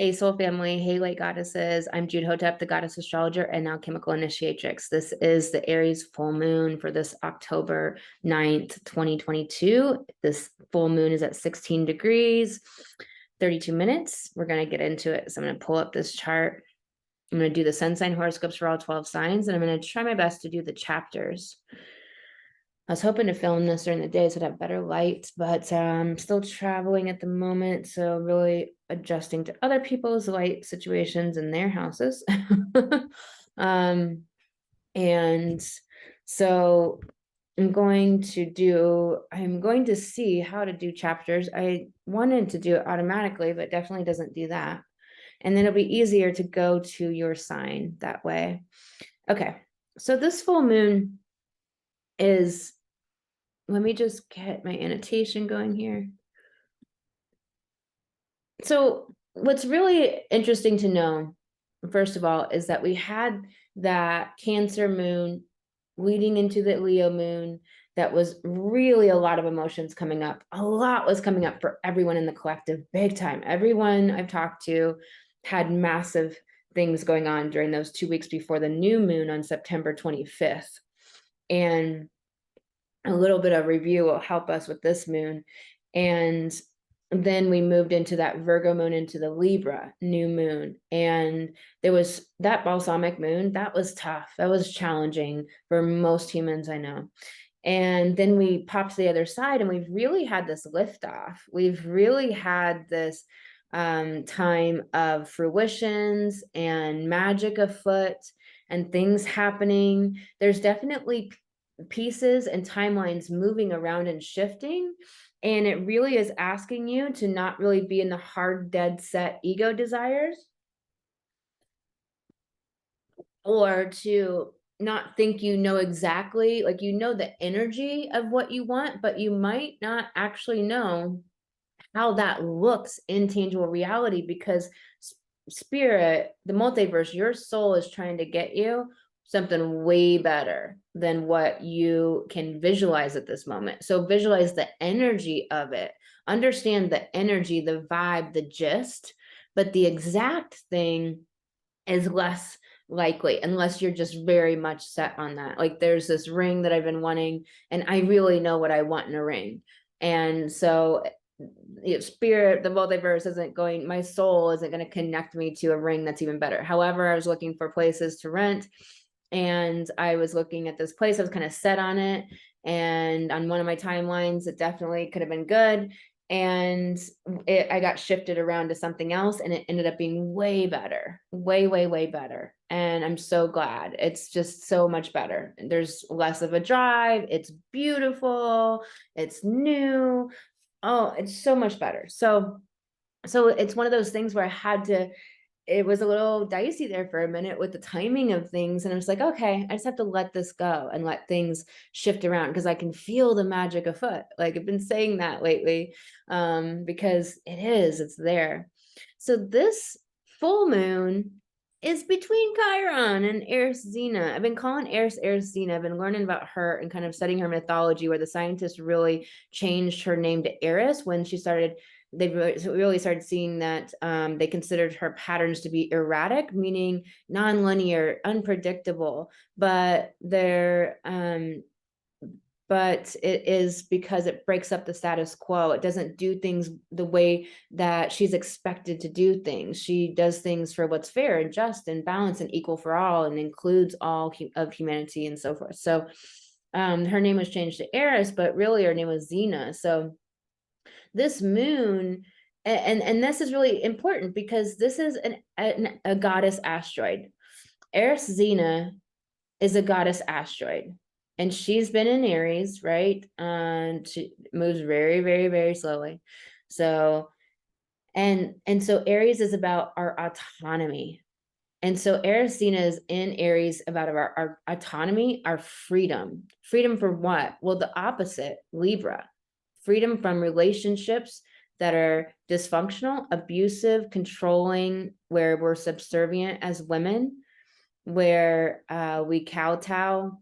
Hey, Soul Family. Hey, Light Goddesses. I'm Jude Hotep, the Goddess Astrologer and Alchemical Initiatrix. This is the Aries Full Moon for this October 9th, 2022. This full moon is at 16 degrees, 32 minutes. We're going to get into it. So I'm going to pull up this chart. I'm going to do the sun sign horoscopes for all 12 signs, and I'm going to try my best to do the chapters. I was hoping to film this during the day so I'd have better light, but I'm still traveling at the moment, so really adjusting to other people's light situations in their houses. And so I'm going to see how to do chapters. I wanted to do it automatically, but definitely doesn't do that. And then it'll be easier to go to your sign that way. Okay, so this full moon is, let me just get my annotation going here. So what's really interesting to know, first of all, is that we had that Cancer moon leading into the Leo moon. That was really a lot of emotions coming up. A lot was coming up for everyone in the collective, big time. Everyone I've talked to had massive things going on during those 2 weeks before the new moon on September 25th. And a little bit of review will help us with this moon. And then we moved into that Virgo moon into the Libra new moon. And there was that balsamic moon. That was tough. That was challenging for most humans I know. And then we popped to the other side, and we've really had this liftoff. We've really had this time of fruitions and magic afoot and things happening. There's definitely pieces and timelines moving around and shifting. And it really is asking you to not really be in the hard, dead set ego desires, or to not think you know exactly, like you know the energy of what you want, but you might not actually know how that looks in tangible reality, because spirit, the multiverse, your soul is trying to get you something way better than what you can visualize at this moment. So visualize the energy of it, understand the energy, the vibe, the gist, but the exact thing is less likely unless you're just very much set on that. Like there's this ring that I've been wanting, and I really know what I want in a ring. And so spirit, the multiverse isn't going, my soul isn't going to connect me to a ring that's even better. However, I was looking for places to rent, and I was looking at this place. I was kind of set on it. And on one of my timelines, it definitely could have been good. And I got shifted around to something else, and it ended up being way better, way, way, way better. And I'm so glad. It's just so much better. There's less of a drive. It's beautiful. It's new. Oh, it's so much better. So it's one of those things where I had to, it was a little dicey there for a minute with the timing of things. And I was like, okay, I just have to let this go and let things shift around, because I can feel the magic afoot. Like I've been saying that lately, because it's there. So this full moon is between Chiron and Eris-Zina. I've been calling Eris-Zina. I've been learning about her and kind of studying her mythology, where the scientists really changed her name to Eris when she started, they really started seeing that they considered her patterns to be erratic, meaning non-linear, unpredictable, but but it is because it breaks up the status quo. It doesn't do things the way that she's expected to do things. She does things for what's fair and just and balanced and equal for all, and includes all of humanity and so forth. So her name was changed to Eris, but really her name was Zina. So this moon, and this is really important because this is a goddess asteroid. Eris-Zina is a goddess asteroid, and she's been in Aries, right? And she moves very, very, very slowly. So, and so Aries is about our autonomy. And so Eris-Zina is in Aries about our autonomy, our freedom. Freedom from what? Well, the opposite, Libra. Freedom from relationships that are dysfunctional, abusive, controlling, where we're subservient as women, where we kowtow,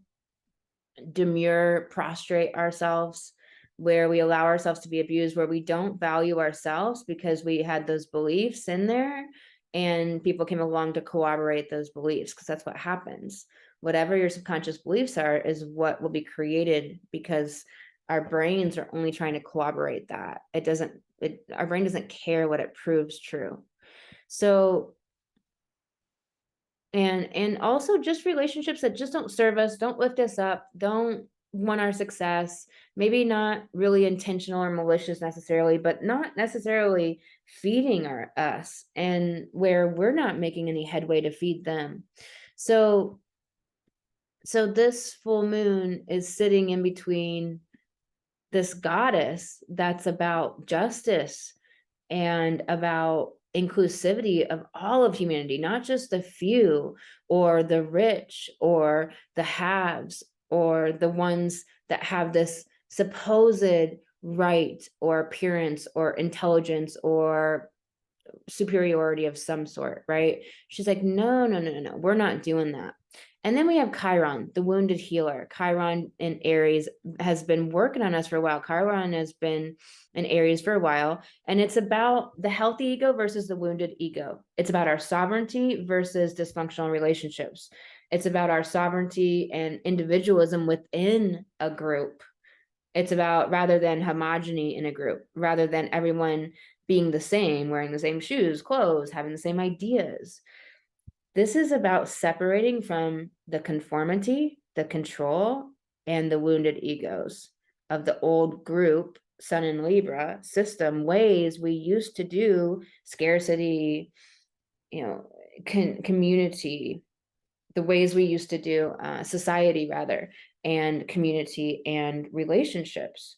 demure, prostrate ourselves, where we allow ourselves to be abused, where we don't value ourselves because we had those beliefs in there and people came along to corroborate those beliefs, because that's what happens. Whatever your subconscious beliefs are is what will be created, because our brains are only trying to corroborate that. Our brain doesn't care what it proves true. So, and also just relationships that just don't serve us, don't lift us up, don't want our success, maybe not really intentional or malicious necessarily, but not necessarily feeding us, and where we're not making any headway to feed them. So this full moon is sitting in between this goddess that's about justice and about inclusivity of all of humanity, not just the few or the rich or the haves or the ones that have this supposed right or appearance or intelligence or superiority of some sort, right? She's like, no, we're not doing that. And then we have Chiron, the wounded healer. Chiron in Aries has been working on us for a while. Chiron has been in Aries for a while, and it's about the healthy ego versus the wounded ego. It's about our sovereignty versus dysfunctional relationships. It's about our sovereignty and individualism within a group. It's about, rather than homogeny in a group, rather than everyone being the same, wearing the same shoes, clothes, having the same ideas. This is about separating from the conformity, the control, and the wounded egos of the old group, Sun in Libra system, ways we used to do scarcity, community, the ways we used to do society rather, and community and relationships.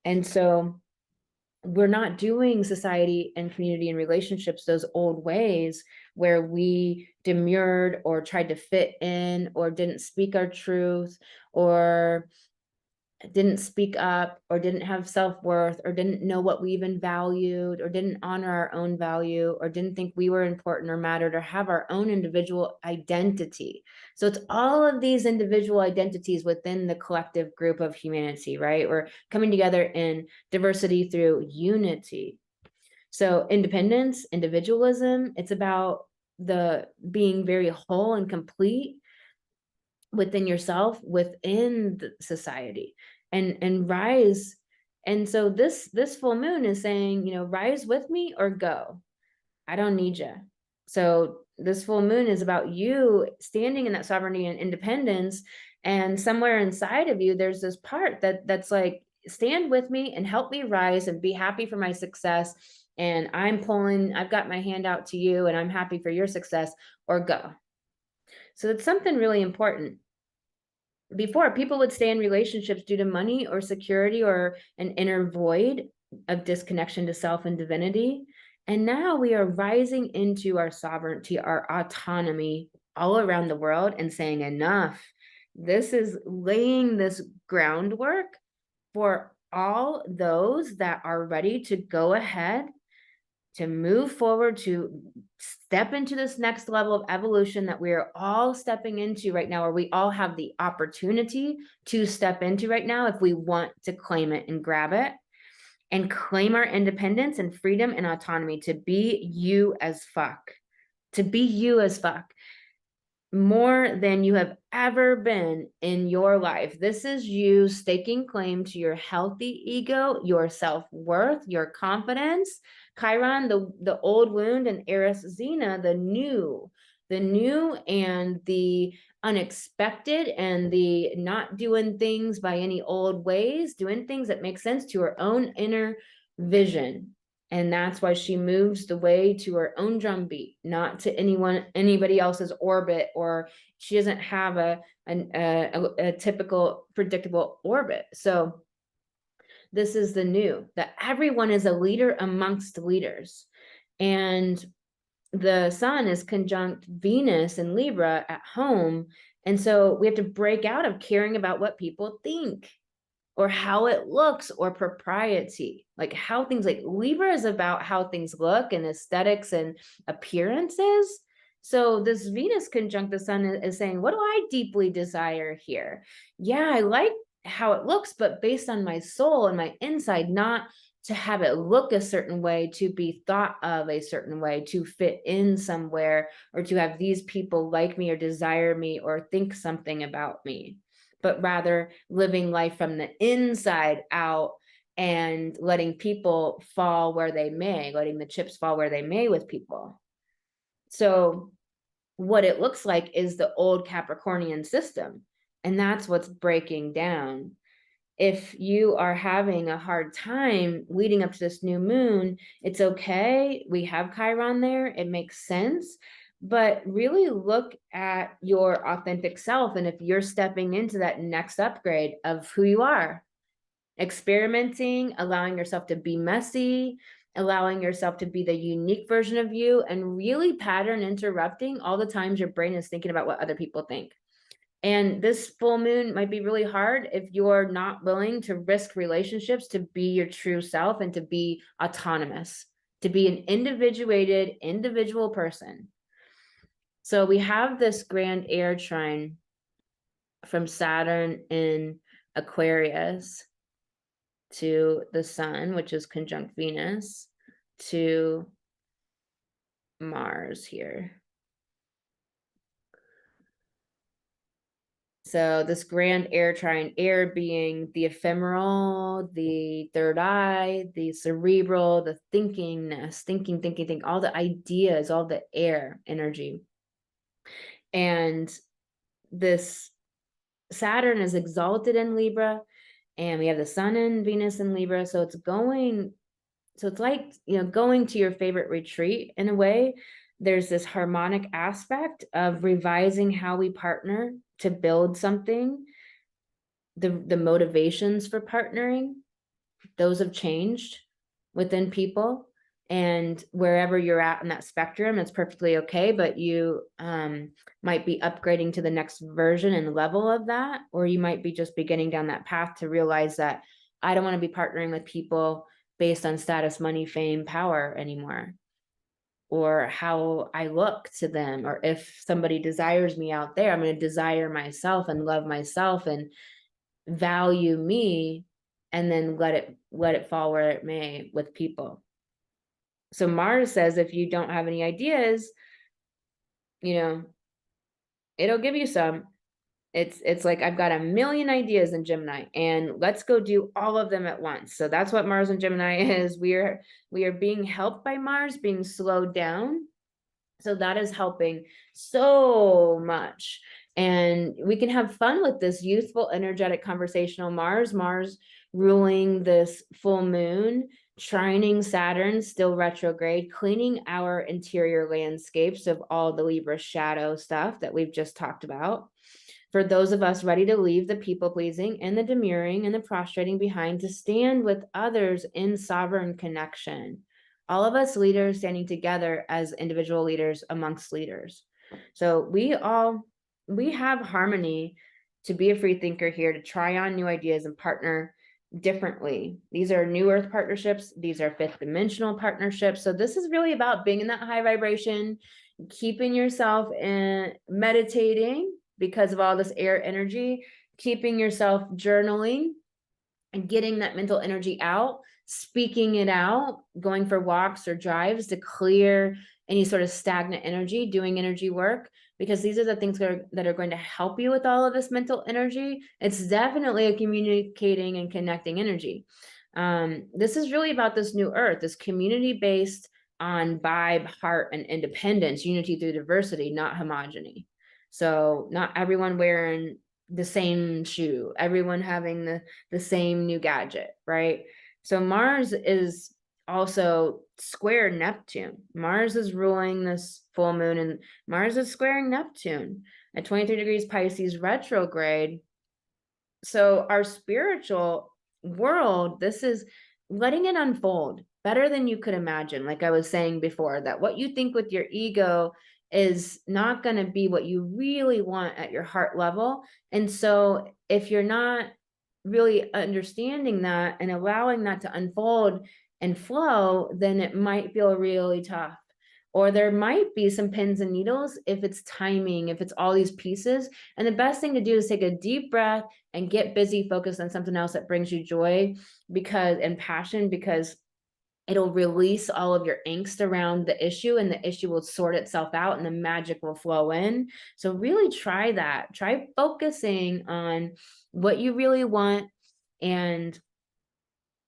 And so we're not doing society and community and relationships those old ways where we demurred or tried to fit in or didn't speak our truth or didn't speak up or didn't have self-worth or didn't know what we even valued or didn't honor our own value or didn't think we were important or mattered or have our own individual identity. So it's all of these individual identities within the collective group of humanity, right? We're coming together in diversity through unity. So independence, individualism, it's about the being very whole and complete within yourself, within the society, and rise. And so this full moon is saying, rise with me or go. I don't need you. So this full moon is about you standing in that sovereignty and independence, and somewhere inside of you there's this part that's like, stand with me and help me rise and be happy for my success, and I've got my hand out to you and I'm happy for your success, or go. So it's something really important. Before, people would stay in relationships due to money or security or an inner void of disconnection to self and divinity. And now we are rising into our sovereignty, our autonomy all around the world and saying, enough. This is laying this groundwork for all those that are ready to go ahead, to move forward, to step into this next level of evolution that we are all stepping into right now, or we all have the opportunity to step into right now if we want to claim it and grab it and claim our independence and freedom and autonomy to be you as fuck, to be you as fuck. More than you have ever been in your life. This is you staking claim to your healthy ego, your self-worth, your confidence. Chiron, the old wound, and Eris-Zina, the new and the unexpected and the not doing things by any old ways, doing things that make sense to her own inner vision. And that's why she moves the way to her own drumbeat, not to anybody else's orbit, or she doesn't have a typical predictable orbit. So this is the new, that everyone is a leader amongst leaders. And the sun is conjunct Venus and Libra at home. And so we have to break out of caring about what people think or how it looks or propriety, like how things, like Libra is about how things look and aesthetics and appearances. So this Venus conjunct the sun is saying, what do I deeply desire here? Yeah, I like how it looks, but based on my soul and my inside, not to have it look a certain way, to be thought of a certain way, to fit in somewhere, or to have these people like me or desire me or think something about me, but rather living life from the inside out and letting people fall where they may, letting the chips fall where they may with people. So what it looks like is the old Capricornian system, and that's what's breaking down. If you are having a hard time leading up to this new moon, it's okay. We have Chiron there. It makes sense. But really look at your authentic self. And if you're stepping into that next upgrade of who you are, experimenting, allowing yourself to be messy, allowing yourself to be the unique version of you, and really pattern interrupting all the times your brain is thinking about what other people think. And this full moon might be really hard if you're not willing to risk relationships to be your true self and to be autonomous, to be an individual person. So we have this grand air trine from Saturn in Aquarius to the sun, which is conjunct Venus, to Mars here. So this grand air trine, air being the ephemeral, the third eye, the cerebral, the thinkingness, think, all the ideas, all the air energy. And this Saturn is exalted in Libra, and we have the sun and Venus in Libra. So it's like, going to your favorite retreat in a way. There's this harmonic aspect of revising how we partner to build something. The motivations for partnering, those have changed within people. And wherever you're at in that spectrum, it's perfectly okay, but you might be upgrading to the next version and level of that, or you might be just beginning down that path to realize that I don't want to be partnering with people based on status, money, fame, power anymore, or how I look to them, or if somebody desires me out there, I'm going to desire myself and love myself and value me, and then let it fall where it may with people. So Mars says if you don't have any ideas, it'll give you some. It's like I've got a million ideas in Gemini, and let's go do all of them at once. So that's what Mars and Gemini is. We are being helped by Mars, being slowed down. So that is helping so much. And we can have fun with this youthful, energetic, conversational Mars ruling this full moon, trining Saturn, still retrograde, cleaning our interior landscapes of all the Libra shadow stuff that we've just talked about. For those of us ready to leave the people-pleasing and the demurring and the prostrating behind to stand with others in sovereign connection. All of us leaders standing together as individual leaders amongst leaders. So we have harmony to be a free thinker here, to try on new ideas and partner differently. These are new earth partnerships. These are fifth dimensional partnerships. So this is really about being in that high vibration, keeping yourself in meditating because of all this air energy, keeping yourself journaling and getting that mental energy out, speaking it out, going for walks or drives to clear any sort of stagnant energy, doing energy work, because these are the things that are going to help you with all of this mental energy. It's definitely a communicating and connecting energy. This is really about this new earth, this community based on vibe, heart, and independence, unity through diversity, not homogeny. So not everyone wearing the same shoe, everyone having the same new gadget, right? So Mars is also square Neptune. Mars is ruling this full moon, and Mars is squaring Neptune at 23 degrees Pisces retrograde. So our spiritual world, this is letting it unfold better than you could imagine. Like I was saying before, that what you think with your ego is not going to be what you really want at your heart level. And so if you're not really understanding that and allowing that to unfold and flow, then it might feel really tough. or there might be some pins and needles if it's timing, if it's all these pieces. And the best thing to do is take a deep breath and get busy, focus on something else that brings you joy and passion, because it'll release all of your angst around the issue, and the issue will sort itself out and the magic will flow in. So really try that. Try focusing on what you really want and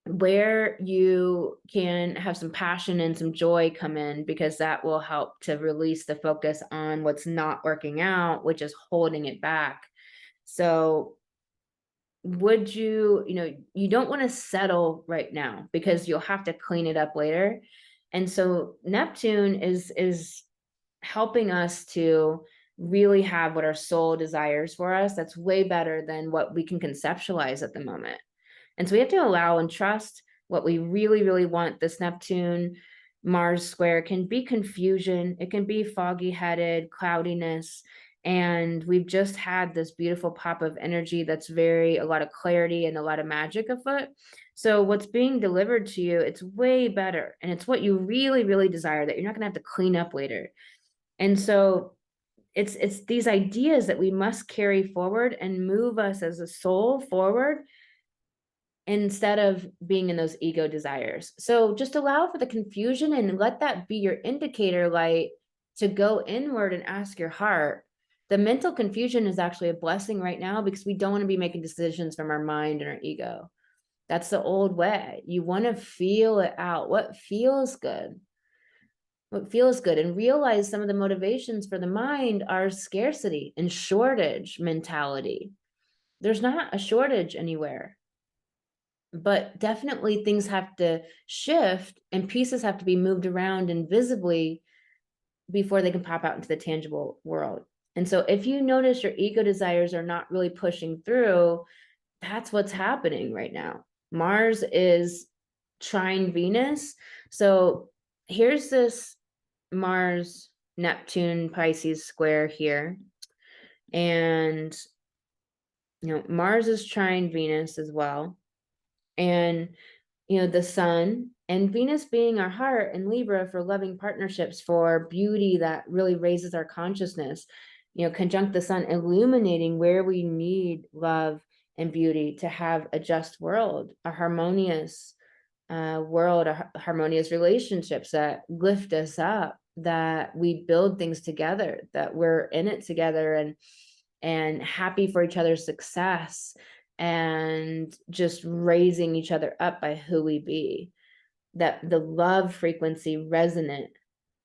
where you can have some passion and some joy come in, because that will help to release the focus on what's not working out, which is holding it back. So would you don't want to settle right now, because you'll have to clean it up later. And so Neptune is helping us to really have what our soul desires for us. That's way better than what we can conceptualize at the moment. And so we have to allow and trust what we really, really want. This Neptune Mars square can be confusion. It can be foggy headed, cloudiness. And we've just had this beautiful pop of energy that's a lot of clarity and a lot of magic afoot. So what's being delivered to you, it's way better. And it's what you really, really desire, that you're not going to have to clean up later. And so it's these ideas that we must carry forward and move us as a soul forward, instead of being in those ego desires. So just allow for the confusion and let that be your indicator light to go inward and ask your heart. The mental confusion is actually a blessing right now, because we don't want to be making decisions from our mind and our ego. That's the old way. You want to feel it out. What feels good? What feels good? And realize some of the motivations for the mind are scarcity and shortage mentality. There's not a shortage anywhere, but definitely things have to shift and pieces have to be moved around invisibly before they can pop out into the tangible world. And so if you notice your ego desires are not really pushing through, that's what's happening right now. Mars is trine Venus. So here's this Mars, Neptune, Pisces square here. And, Mars is trine Venus as well. And, the sun and Venus being our heart, and Libra for loving partnerships, for beauty that really raises our consciousness, conjunct the sun, illuminating where we need love and beauty to have a just world, a harmonious world, harmonious relationships that lift us up, that we build things together, that we're in it together and happy for each other's success, and just raising each other up by who we be. That the love frequency resonant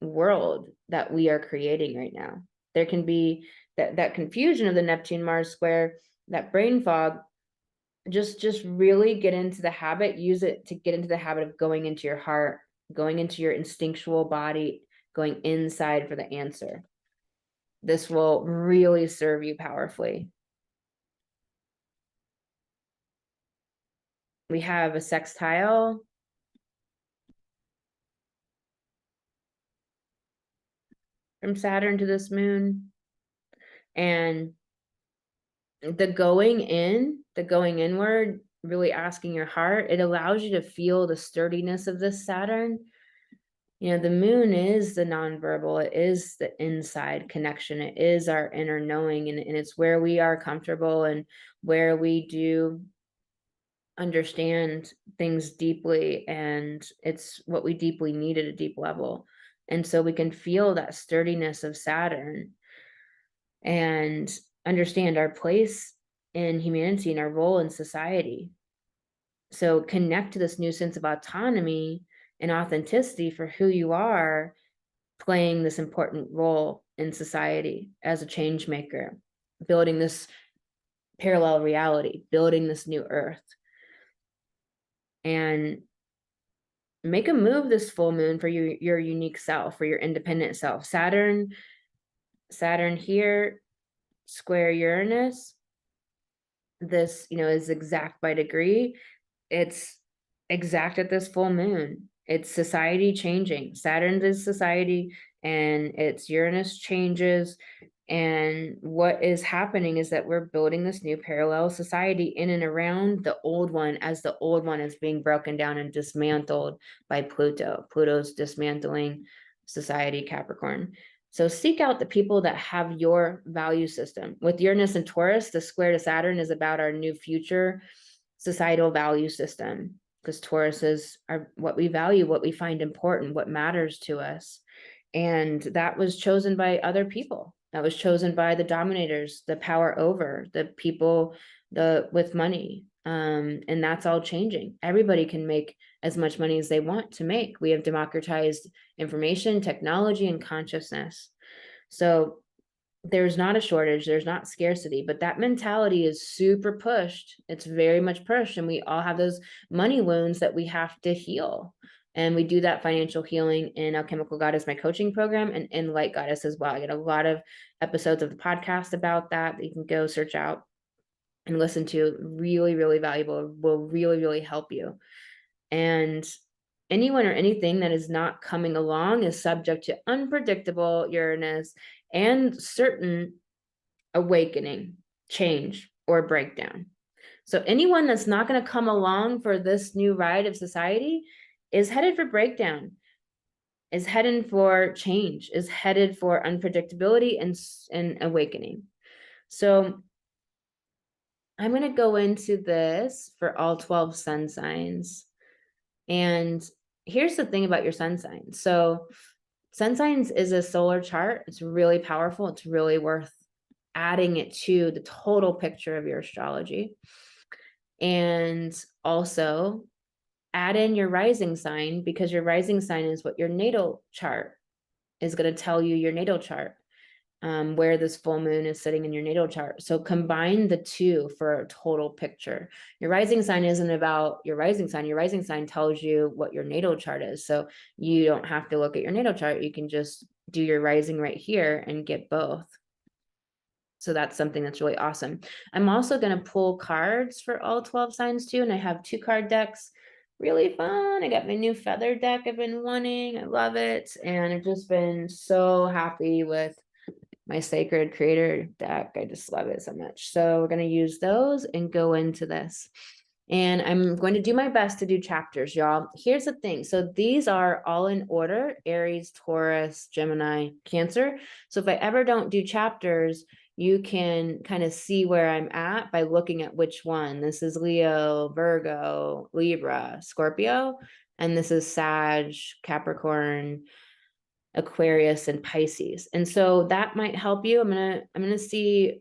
world that we are creating right now. There can be that confusion of the Neptune Mars square, that brain fog. Just really get into the habit, use it to get into the habit of going into your heart, going into your instinctual body, going inside for the answer. This will really serve you powerfully. We have a sextile from Saturn to this moon. And the going inward, really asking your heart, it allows you to feel the sturdiness of this Saturn. The moon is the nonverbal, it is the inside connection, it is our inner knowing, and it's where we are comfortable and where we do understand things deeply, and it's what we deeply need at a deep level. And so we can feel that sturdiness of Saturn and understand our place in humanity and our role in society. So connect to this new sense of autonomy and authenticity for who you are, playing this important role in society as a change maker, building this parallel reality, building this new earth. And make a move this full moon for your unique self, for your independent self. Saturn here, square Uranus. This, is exact by degree. It's exact at this full moon. It's society changing. Saturn is society, and it's Uranus changes. And what is happening is that we're building this new parallel society in and around the old one, as the old one is being broken down and dismantled by Pluto. Pluto's dismantling society, Capricorn. So seek out the people that have your value system. With Uranus and Taurus, the square to Saturn is about our new future societal value system, because Taurus is what we value, what we find important, what matters to us. And that was chosen by other people. That was chosen by the dominators, the power over, the people with money. And that's all changing. Everybody can make as much money as they want to make. We have democratized information, technology, and consciousness. So there's not a shortage, there's not scarcity, but that mentality is super pushed. It's very much pushed, and we all have those money wounds that we have to heal. And we do that financial healing in Alchemical Goddess, my coaching program, and in Light Goddess as well. I get a lot of episodes of the podcast about that you can go search out and listen to. Really, really valuable, will really, really help you. And anyone or anything that is not coming along is subject to unpredictable Uranus and certain awakening, change, or breakdown. So anyone that's not going to come along for this new ride of society is headed for breakdown, is headed for change, is headed for unpredictability and awakening. So I'm going to go into this for all 12 sun signs. And here's the thing about your sun signs. So sun signs is a solar chart. It's really powerful. It's really worth adding it to the total picture of your astrology. And also add in your rising sign, because your rising sign is what your natal chart is going to tell you, your natal chart, where this full moon is sitting in your natal chart. So combine the two for a total picture. Your rising sign isn't about your rising sign. Your rising sign tells you what your natal chart is. So you don't have to look at your natal chart. You can just do your rising right here and get both. So that's something that's really awesome. I'm also going to pull cards for all 12 signs too. And I have 2 card decks. Really fun. I got my new feather deck I've been wanting. I love it. And I've just been so happy with my Sacred Creator deck. I just love it so much. So we're going to use those and go into this. And I'm going to do my best to do chapters, y'all. Here's the thing. So these are all in order: Aries, Taurus, Gemini, Cancer. So if I ever don't do chapters, you can kind of see where I'm at by looking at which one. This is Leo, Virgo, Libra, Scorpio, and this is Sag, Capricorn, Aquarius, and Pisces. And so that might help you. I'm gonna see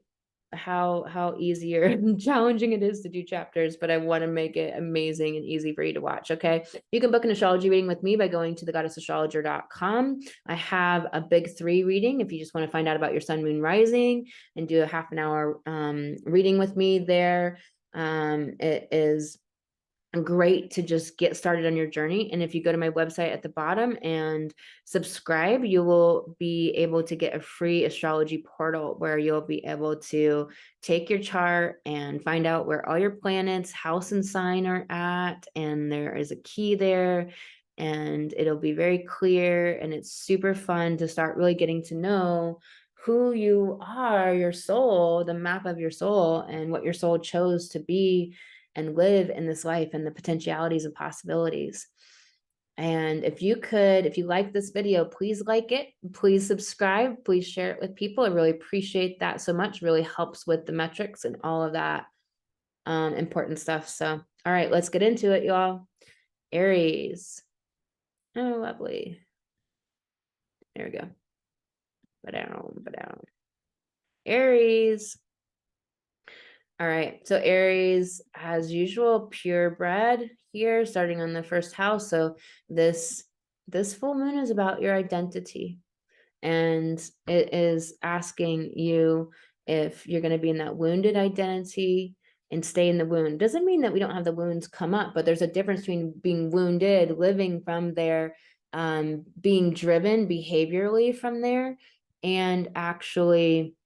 how easy or challenging it is to do chapters, but I want to make it amazing and easy for you to watch. Okay, you can book an astrology reading with me by going to thegoddessastrologer.com. I have a big 3 reading if you just want to find out about your sun, moon, rising, and do a half an hour reading with me there. It is great to just get started on your journey. And if you go to my website at the bottom and subscribe, you will be able to get a free astrology portal where you'll be able to take your chart and find out where all your planets, house and sign are at. And there is a key there, and it'll be very clear, and it's super fun to start really getting to know who you are, your soul, the map of your soul, and what your soul chose to be and live in this life, and the potentialities and possibilities. And if you like this video, please like it, please subscribe, please share it with people. I really appreciate that so much. It really helps with the metrics and all of that important stuff. So, all right, let's get into it, y'all. Aries. Oh, lovely. There we go. Ba-down. Aries. All right, so Aries, as usual, purebred here, starting on the first house. So this full moon is about your identity, and it is asking you if you're going to be in that wounded identity and stay in the wound. Doesn't mean that we don't have the wounds come up, but there's a difference between being wounded, living from there, being driven behaviorally from there, and actually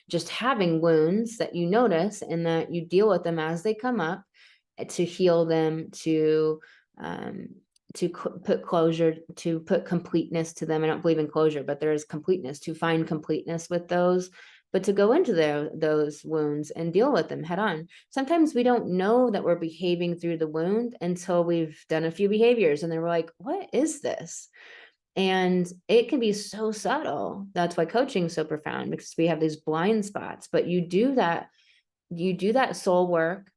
just having wounds that you notice and that you deal with them as they come up, to heal them, to put closure, to put completeness to them. I don't believe in closure, but there is completeness, to find completeness with those but to go into those wounds and deal with them head on. Sometimes we don't know that we're behaving through the wound until we've done a few behaviors, and then we're like, what is this? And it can be so subtle. That's why coaching is so profound, because we have these blind spots. But you do that soul work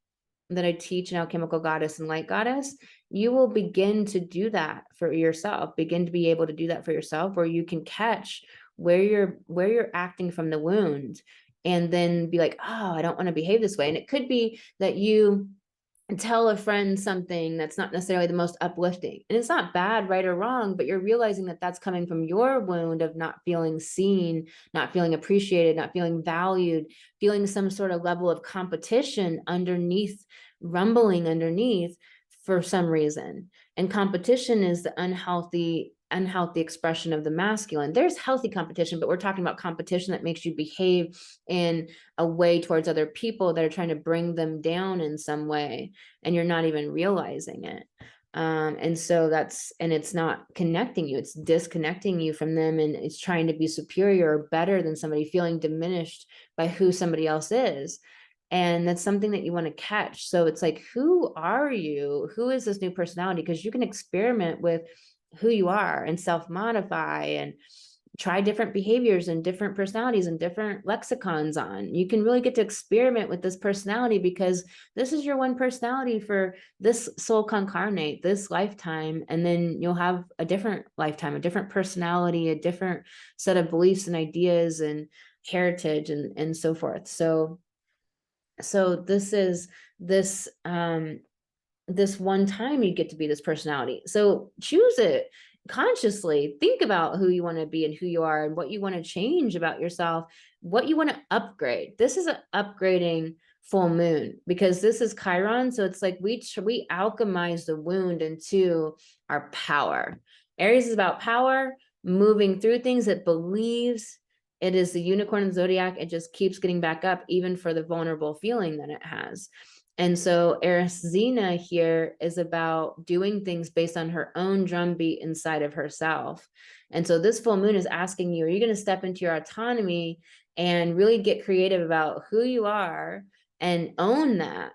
that I teach in Alchemical Goddess and Light Goddess. You will begin to do that for yourself, begin to be able to do that for yourself, where you can catch where you're acting from the wound, and then be like, oh, I don't want to behave this way. And it could be that you tell a friend something that's not necessarily the most uplifting, and it's not bad, right or wrong, but you're realizing that that's coming from your wound of not feeling seen, not feeling appreciated, not feeling valued, feeling some sort of level of competition underneath, rumbling underneath for some reason. And competition is the unhealthy expression of the masculine. There's healthy competition, but we're talking about competition that makes you behave in a way towards other people that are trying to bring them down in some way, and you're not even realizing it. And so it's not connecting you, it's disconnecting you from them, and it's trying to be superior or better than somebody, feeling diminished by who somebody else is. And that's something that you want to catch. So it's like, who are you? Who is this new personality? Because you can experiment with who you are and self-modify and try different behaviors and different personalities and different lexicons on. You can really get to experiment with this personality, because this is your one personality for this soul concarnate, this lifetime. And then you'll have a different lifetime, a different personality, a different set of beliefs and ideas and heritage and so forth. So this is this one time you get to be this personality. So choose it consciously. Think about who you want to be and who you are and what you want to change about yourself, what you want to upgrade. This is an upgrading full moon, because this is Chiron. So it's like we alchemize the wound into our power. Aries is about power, moving through things. It believes it is the unicorn of the zodiac. It just keeps getting back up, even for the vulnerable feeling that it has. And so Eris-Zina here is about doing things based on her own drumbeat inside of herself. And so this full moon is asking you, are you going to step into your autonomy and really get creative about who you are and own that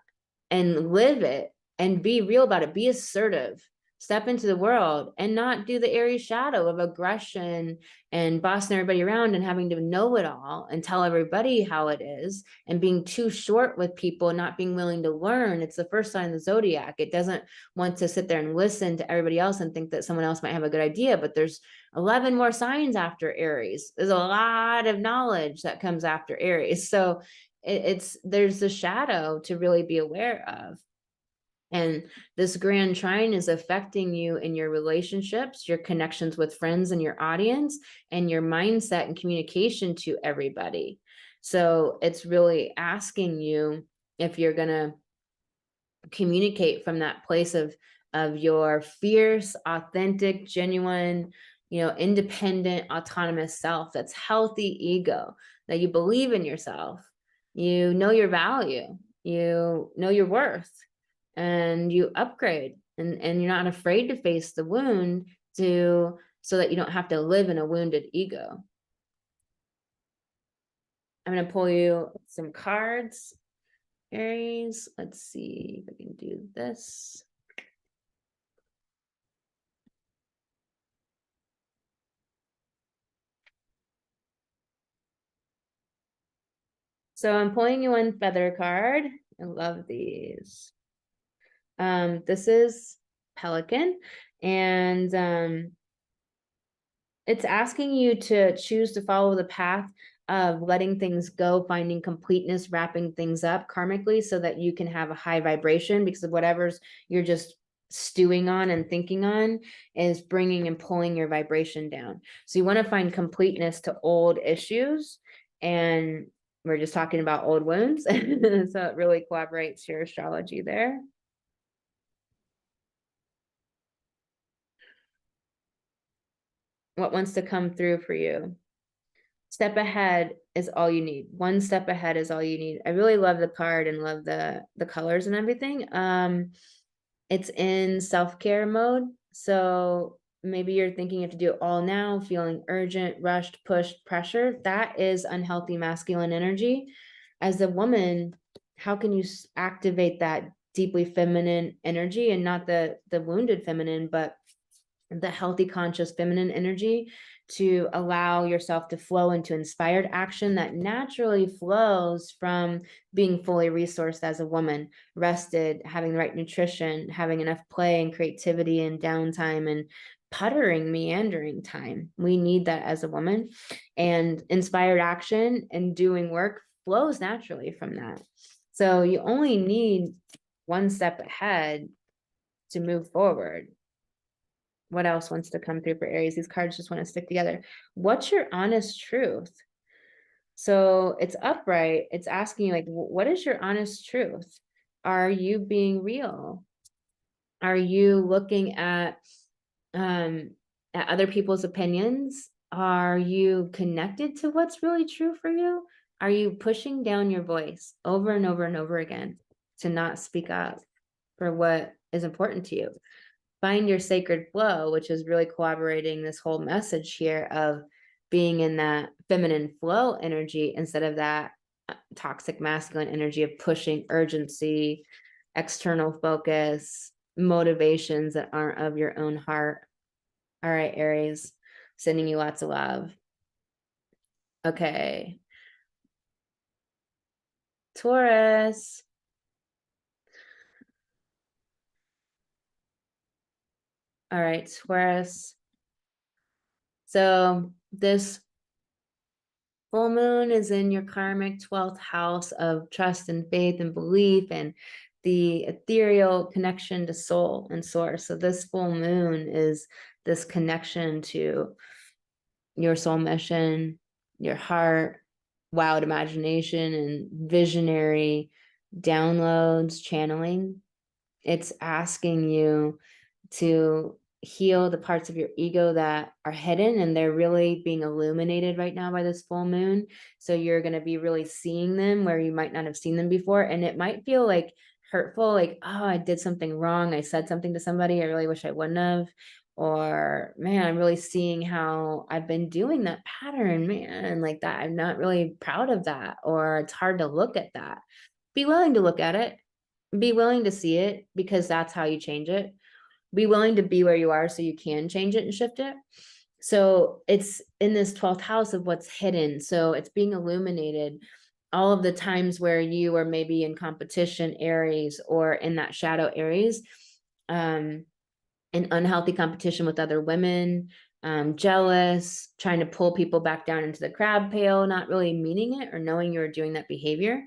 and live it and be real about it, be assertive, step into the world, and not do the Aries shadow of aggression and bossing everybody around and having to know it all and tell everybody how it is, and being too short with people, not being willing to learn. It's the first sign of the zodiac. It doesn't want to sit there and listen to everybody else and think that someone else might have a good idea, but there's 11 more signs after Aries. There's a lot of knowledge that comes after Aries. So there's a shadow to really be aware of. And this grand trine is affecting you in your relationships, your connections with friends and your audience, and your mindset and communication to everybody. So it's really asking you if you're going to communicate from that place of your fierce, authentic, genuine, independent, autonomous self, that's healthy ego, that you believe in yourself, you know your value, you know your worth, and you upgrade, and you're not afraid to face the wound so that you don't have to live in a wounded ego. I'm going to pull you some cards, Aries. Let's see if I can do this. So I'm pulling you one feather card. I love these. This is Pelican, and it's asking you to choose to follow the path of letting things go, finding completeness, wrapping things up karmically, so that you can have a high vibration, because of whatever's you're just stewing on and thinking on is bringing and pulling your vibration down. So you want to find completeness to old issues, and we're just talking about old wounds. So it really collaborates your astrology there. What wants to come through for you? Step ahead is all you need. One step ahead is all you need. I really love the card and love the colors and everything. It's in self-care mode. So maybe you're thinking you have to do it all now, feeling urgent, rushed, pushed, pressure. That is unhealthy masculine energy. As a woman, how can you activate that deeply feminine energy, and not the wounded feminine, but the healthy, conscious feminine energy, to allow yourself to flow into inspired action that naturally flows from being fully resourced as a woman, rested, having the right nutrition, having enough play and creativity and downtime and puttering, meandering time. We need that as a woman, and inspired action and doing work flows naturally from that. So you only need one step ahead to move forward. What else wants to come through for Aries? These cards just want to stick together. What's your honest truth? So it's upright. It's asking you, like, what is your honest truth? Are you being real? Are you looking at other people's opinions? Are you connected to what's really true for you? Are you pushing down your voice over and over and over again to not speak up for what is important to you? Find your sacred flow, which is really corroborating this whole message here of being in that feminine flow energy instead of that toxic masculine energy of pushing, urgency, external focus, motivations that aren't of your own heart. All right, Aries, sending you lots of love. Okay. Taurus. All right, Taurus. So this full moon is in your karmic 12th house of trust and faith and belief and the ethereal connection to soul and source. So this full moon is this connection to your soul mission, your heart, wild imagination, and visionary downloads, channeling. It's asking you to heal the parts of your ego that are hidden, and they're really being illuminated right now by this full moon. So you're going to be really seeing them where you might not have seen them before. And it might feel like hurtful, like, oh, I did something wrong. I said something to somebody I really wish I wouldn't have. Or, man, I'm really seeing how I've been doing that pattern, man, like that. I'm not really proud of that. Or it's hard to look at that. Be willing to look at it. Be willing to see it, because that's how you change it. Be willing to be where you are so you can change it and shift it. So it's in this 12th house of what's hidden. So it's being illuminated. All of the times where you are maybe in competition, Aries, or in that shadow Aries, in unhealthy competition with other women, jealous, trying to pull people back down into the crab pail, not really meaning it or knowing you're doing that behavior.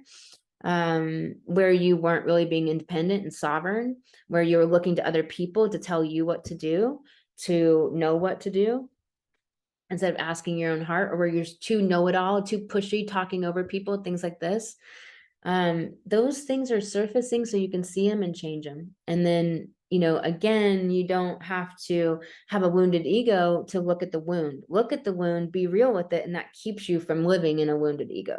Where you weren't really being independent and sovereign, where you were looking to other people to tell you what to do, to know what to do, instead of asking your own heart, or where you're too know-it-all, too pushy, talking over people, things like this. Those things are surfacing so you can see them and change them. And then, again, you don't have to have a wounded ego to look at the wound. Look at the wound, be real with it, and that keeps you from living in a wounded ego.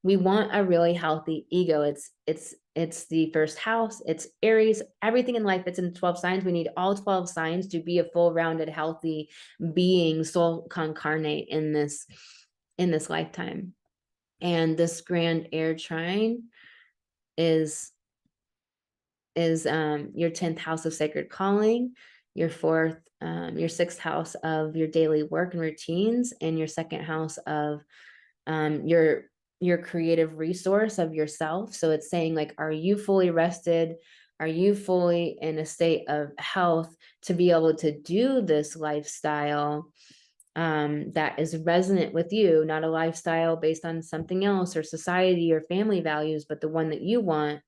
We want a really healthy ego. It's the first house, it's Aries, everything in life that's in the 12 signs. We need all 12 signs to be a full-rounded, healthy being, soul concarnate in this lifetime. And this grand air trine is your 10th house of sacred calling, your sixth house of your daily work and routines, and your second house of your creative resource of yourself. So it's saying, like, are you fully rested? Are you fully in a state of health to be able to do this lifestyle that is resonant with you, not a lifestyle based on something else or society or family values, but the one that you want?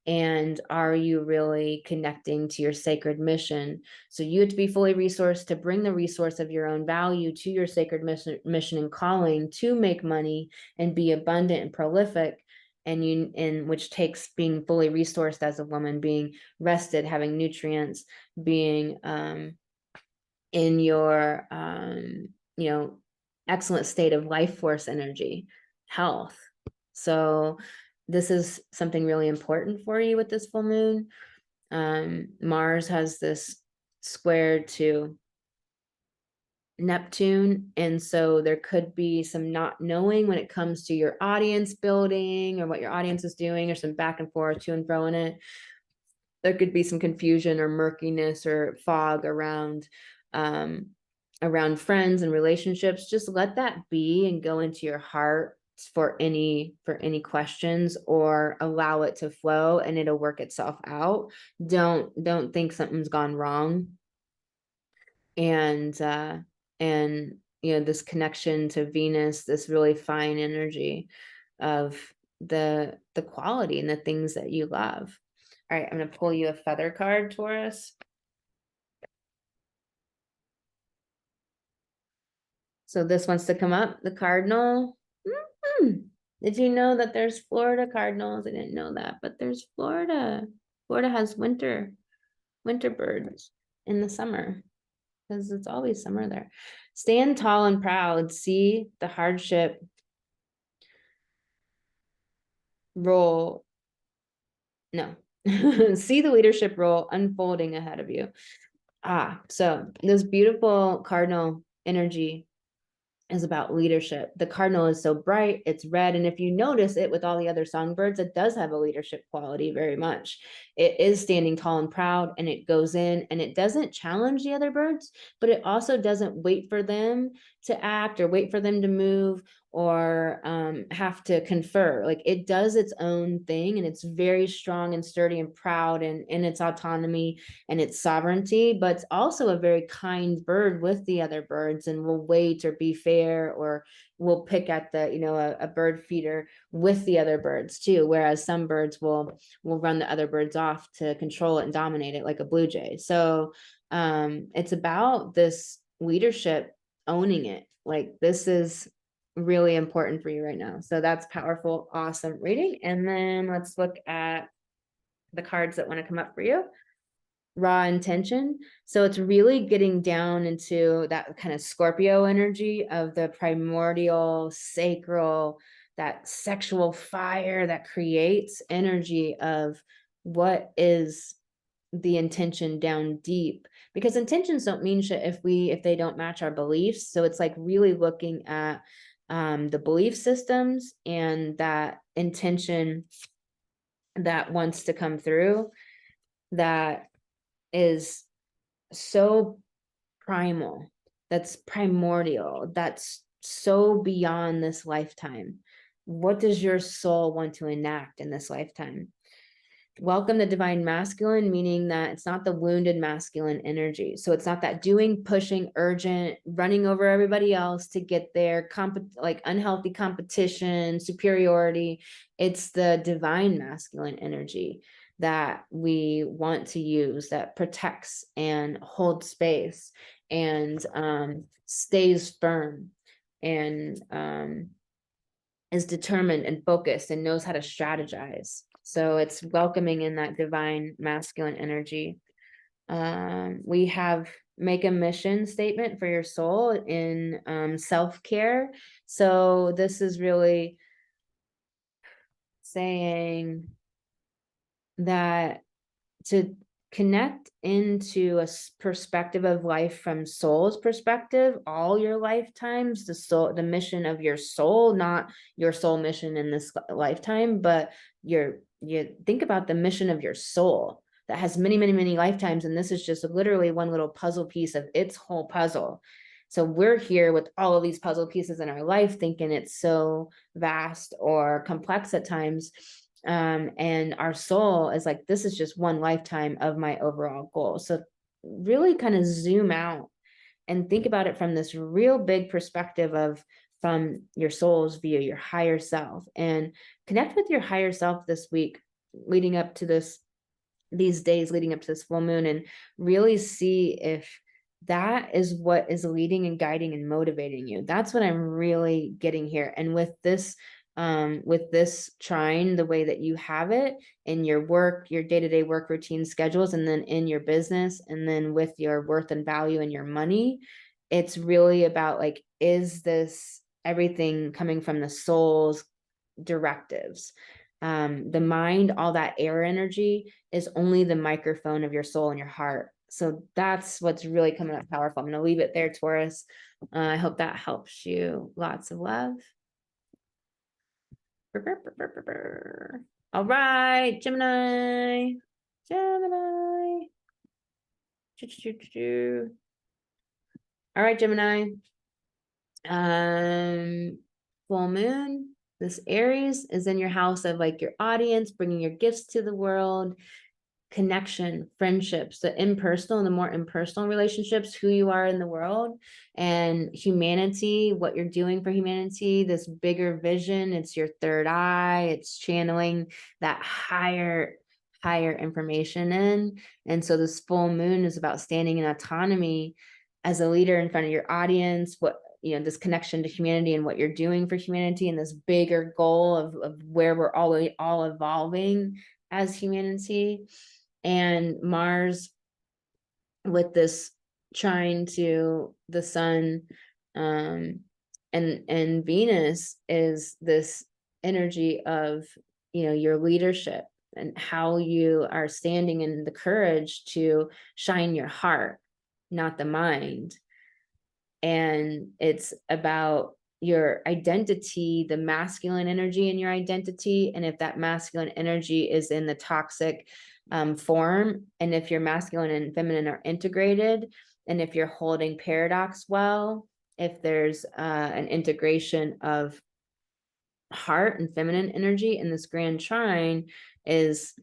And are you really connecting to your sacred mission? So you have to be fully resourced to bring the resource of your own value to your sacred mission and calling to make money and be abundant and prolific. And which takes being fully resourced as a woman, being rested, having nutrients, being in your excellent state of life force energy, health. So this is something really important for you with this full moon. Mars has this square to Neptune. And so there could be some not knowing when it comes to your audience building or what your audience is doing, or some back and forth to and fro in it. There could be some confusion or murkiness or fog around friends and relationships. Just let that be and go into your heart for any questions, or allow it to flow and it'll work itself out. Don't think something's gone wrong. And this connection to Venus, this really fine energy of the quality and the things that you love. All right, I'm going to pull you a feather card, Taurus. So this wants to come up, the cardinal. Did you know that there's Florida cardinals? I didn't know that, but there's Florida. Florida has winter birds in the summer, because it's always summer there. Stand tall and proud. See the hardship role. No. See the leadership role unfolding ahead of you. So this beautiful cardinal energy is about leadership. The cardinal is so bright, it's red. And if you notice it with all the other songbirds, it does have a leadership quality very much. It is standing tall and proud, and it goes in and it doesn't challenge the other birds, but it also doesn't wait for them to act or wait for them to move or have to confer. Like, it does its own thing, and it's very strong and sturdy and proud in its autonomy and its sovereignty, but it's also a very kind bird with the other birds, and will wait or be fair, or will pick at the a bird feeder with the other birds too, whereas some birds will run the other birds off to control it and dominate it, like a blue jay. So it's about this leadership, owning it. Like, this is really important for you right now. So that's powerful. Awesome reading. And then let's look at the cards that want to come up for you. Raw intention. So it's really getting down into that kind of Scorpio energy of the primordial, sacral, that sexual fire that creates energy of what is the intention down deep, because intentions don't mean shit if they don't match our beliefs. So it's like really looking at the belief systems and that intention that wants to come through, that is so primal, that's primordial, that's so beyond this lifetime. What does your soul want to enact in this lifetime? Welcome the divine masculine, meaning that it's not the wounded masculine energy. So it's not that doing, pushing, urgent, running over everybody else to get there, like unhealthy competition, superiority. It's the divine masculine energy that we want to use, that protects and holds space and stays firm and is determined and focused and knows how to strategize. So it's welcoming in that divine masculine energy. We have make a mission statement for your soul in self-care. So this is really saying that to connect into a perspective of life from soul's perspective, all your lifetimes, the mission of your soul, not your soul mission in this lifetime, but you think about the mission of your soul that has many, many, many lifetimes. And this is just literally one little puzzle piece of its whole puzzle. So we're here with all of these puzzle pieces in our life, thinking it's so vast or complex at times. And our soul is like, this is just one lifetime of my overall goal. So really kind of zoom out and think about it from this real big perspective from your soul's view, your higher self, and connect with your higher self this week, leading up to these days leading up to this full moon, and really see if that is what is leading and guiding and motivating you. That's what I'm really getting here. And with this trine, the way that you have it in your work, your day-to-day work routine schedules, and then in your business, and then with your worth and value and your money, it's really about like, is this everything coming from the soul's directives? The mind, all that air energy, is only the microphone of your soul and your heart. So that's what's really coming up powerful. I'm going to leave it there, Taurus. I hope that helps you. Lots of love. All right, Gemini. Gemini. All right, Gemini. Full moon. This Aries is in your house of like your audience, bringing your gifts to the world, connection, friendships, the impersonal and the more impersonal relationships, who you are in the world, and humanity, what you're doing for humanity, this bigger vision. It's your third eye. It's channeling that higher information in. And so this full moon is about standing in autonomy as a leader in front of your audience, what, you know, this connection to humanity and what you're doing for humanity, and this bigger goal of where we're all evolving as humanity. And Mars with this trine to the sun, and Venus is this energy of, you know, your leadership and how you are standing in the courage to shine your heart, not the mind. And it's about your identity, the masculine energy in your identity. And if that masculine energy is in the toxic form, and if your masculine and feminine are integrated, and if you're holding paradox well, if there's an integration of heart and feminine energy, and this grand trine is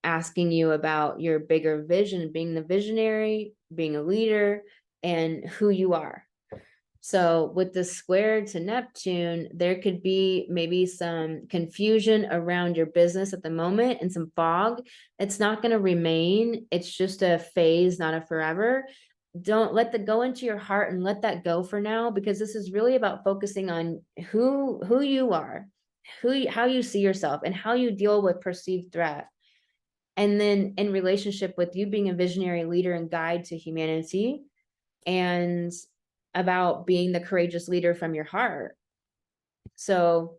asking you about your bigger vision, being the visionary, being a leader, and who you are. So with the square to Neptune, there could be maybe some confusion around your business at the moment and some fog. It's not going to remain. It's just a phase, not a forever. Don't let that go into your heart and let that go for now, because this is really about focusing on who you are, how you see yourself, and how you deal with perceived threat. And then in relationship with you being a visionary leader and guide to humanity, and about being the courageous leader from your heart. So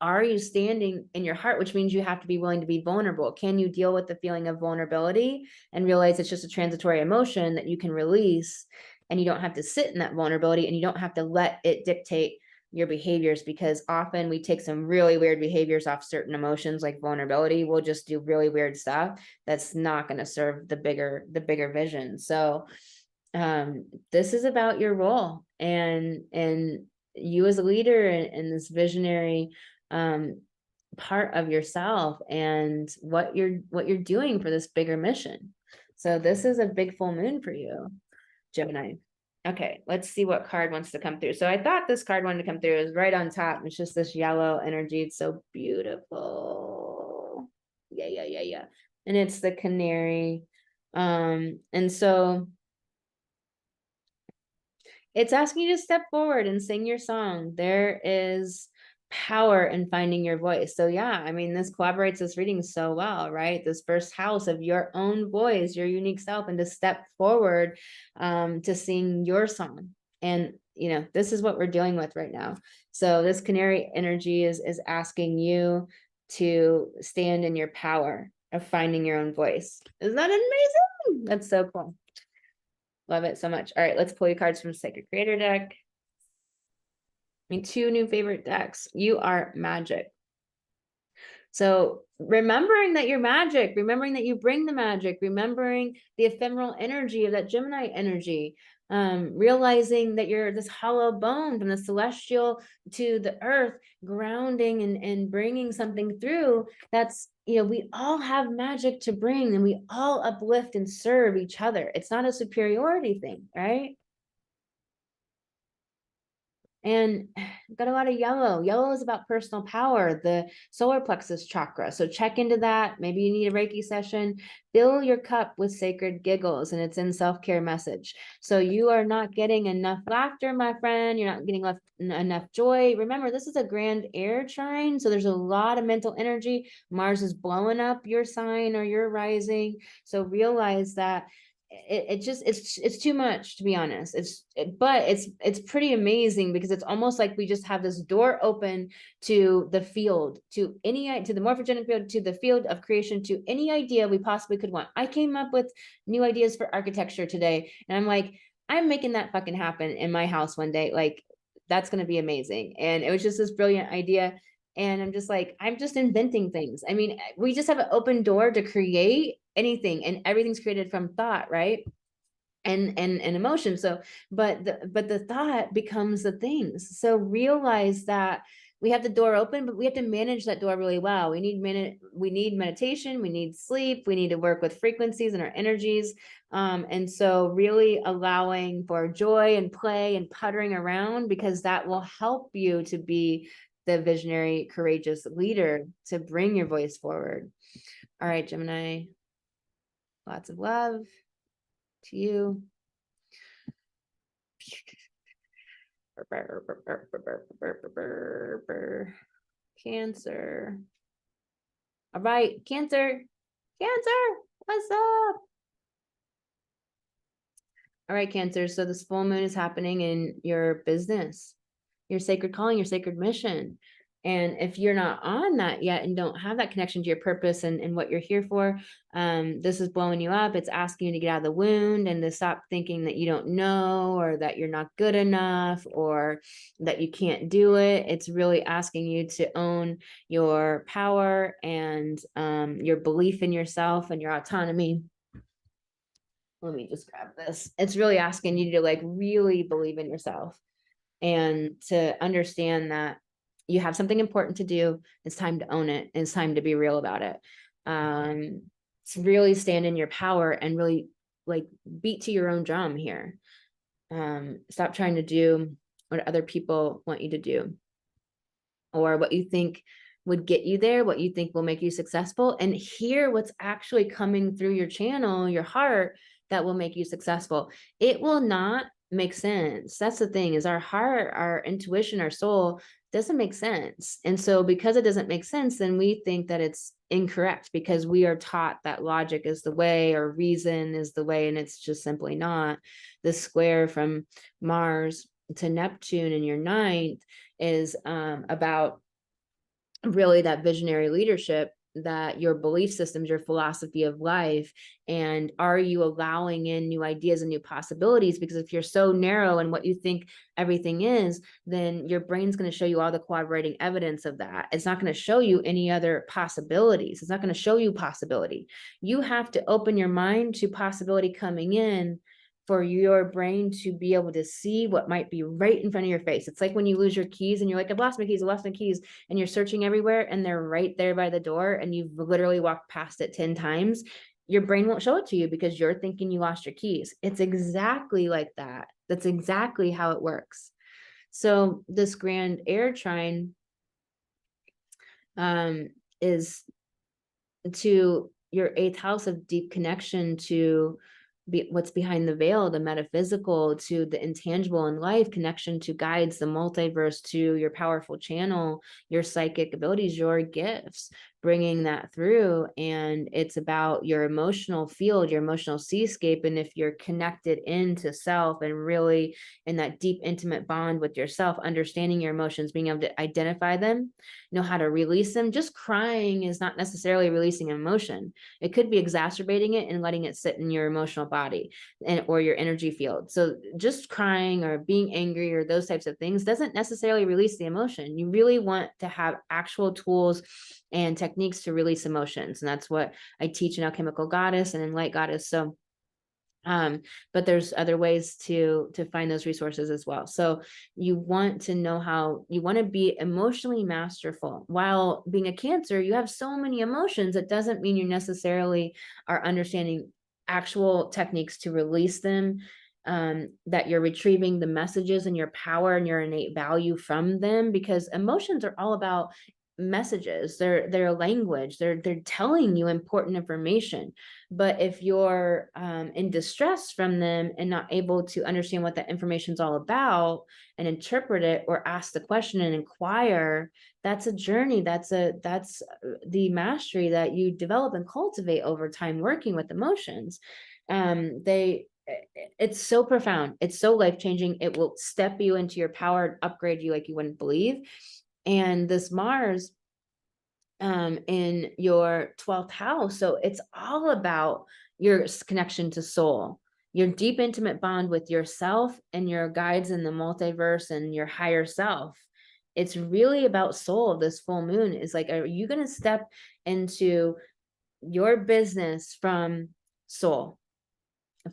are you standing in your heart, which means you have to be willing to be vulnerable? Can you deal with the feeling of vulnerability and realize it's just a transitory emotion that you can release, and you don't have to sit in that vulnerability, and you don't have to let it dictate your behaviors? Because often we take some really weird behaviors off certain emotions, like vulnerability. We'll just do really weird stuff that's not going to serve the bigger vision. So this is about your role and you as a leader, and this visionary part of yourself, and what you're doing for this bigger mission. So this is a big full moon for you, Gemini. Okay, let's see what card wants to come through. So I thought this card wanted to come through. It was right on top. It's just this yellow energy. It's so beautiful. Yeah. And it's the canary. And so it's asking you to step forward and sing your song. There is power in finding your voice. So yeah, I mean, this collaborates this reading so well, right? This first house of your own voice, your unique self, and to step forward to sing your song. And, you know, this is what we're dealing with right now. So this canary energy is asking you to stand in your power of finding your own voice. Isn't that amazing? That's so cool. Love it so much. All right, let's pull you cards from Sacred Creator deck. I mean, 2 new favorite decks. You are magic. So remembering that you're magic, remembering that you bring the magic, remembering the ephemeral energy of that Gemini energy, realizing that you're this hollow bone from the celestial to the earth, grounding and bringing something through. That's, you know, we all have magic to bring, and we all uplift and serve each other. It's not a superiority thing, right? And got a lot of yellow. Yellow is about personal power, the solar plexus chakra. So check into that. Maybe you need a Reiki session. Fill your cup with sacred giggles, and it's in self-care message. So you are not getting enough laughter, my friend. You're not getting enough joy. Remember, this is a grand air trine. So there's a lot of mental energy. Mars is blowing up your sign or your rising. So realize that it's too much, to be honest. But it's pretty amazing, because it's almost like we just have this door open to the field, to the morphogenic field, to the field of creation, to any idea we possibly could want. I came up with new ideas for architecture today, and I'm like, I'm making that fucking happen in my house one day. Like, that's going to be amazing. And it was just this brilliant idea. And I'm just like, I'm just inventing things. I mean, we just have an open door to create anything, and everything's created from thought, right? And emotion. So, but the thought becomes the things. So realize that we have the door open, but we have to manage that door really well. We need meditation, we need sleep, we need to work with frequencies and our energies. And so really allowing for joy and play and puttering around, because that will help you to be the visionary, courageous leader to bring your voice forward. All right, Gemini, lots of love to you. Cancer. All right, Cancer, what's up? All right, Cancer. So this full moon is happening in your business, your sacred calling, your sacred mission. And if you're not on that yet and don't have that connection to your purpose and what you're here for, this is blowing you up. It's asking you to get out of the wound and to stop thinking that you don't know, or that you're not good enough, or that you can't do it. It's really asking you to own your power and your belief in yourself and your autonomy. Let me just grab this. It's really asking you to like really believe in yourself and to understand that you have something important to do. It's time to own it. And it's time to be real about it. To really stand in your power and really like beat to your own drum here. Stop trying to do what other people want you to do, or what you think would get you there, what you think will make you successful, and hear what's actually coming through your channel, your heart, that will make you successful. It will not make sense. That's the thing, is our heart, our intuition, our soul doesn't make sense. And so because it doesn't make sense, then we think that it's incorrect, because we are taught that logic is the way, or reason is the way, and it's just simply not. The square from Mars to Neptune in your ninth is about really that visionary leadership, that your belief systems, your philosophy of life, and are you allowing in new ideas and new possibilities? Because if you're so narrow in what you think everything is, then your brain's going to show you all the corroborating evidence of that. It's not going to show you any other possibilities. It's not going to show you possibility. You have to open your mind to possibility coming in, for your brain to be able to see what might be right in front of your face. It's like when you lose your keys and you're like, I've lost my keys, and you're searching everywhere and they're right there by the door, and you've literally walked past it 10 times. Your brain won't show it to you because you're thinking you lost your keys. It's exactly like that. That's exactly how it works. So this grand air trine is to your 8th house of deep connection to what's behind the veil, the metaphysical, to the intangible in life, connection to guides, the multiverse, to your powerful channel, your psychic abilities, your gifts, bringing that through. And it's about your emotional field, your emotional seascape. And if you're connected into self and really in that deep, intimate bond with yourself, understanding your emotions, being able to identify them, know how to release them. Just crying is not necessarily releasing emotion. It could be exacerbating it and letting it sit in your emotional body or your energy field. So just crying or being angry or those types of things doesn't necessarily release the emotion. You really want to have actual tools and techniques to release emotions. And that's what I teach in Alchemical Goddess and in Light Goddess. So but there's other ways to find those resources as well. So you want to know how, you want to be emotionally masterful. While being a Cancer, you have so many emotions. It doesn't mean you necessarily are understanding actual techniques to release them, that you're retrieving the messages and your power and your innate value from them, because emotions are all about messages. They're language. They're telling you important information. But if you're in distress from them and not able to understand what that information is all about and interpret it, or ask the question and inquire, that's a journey. That's the mastery that you develop and cultivate over time working with emotions. It's so profound. It's so life-changing. It will step you into your power, upgrade you like you wouldn't believe. And this Mars in your 12th house. So it's all about your connection to soul, your deep, intimate bond with yourself and your guides in the multiverse and your higher self. It's really about soul. This full moon is like, are you going to step into your business from soul,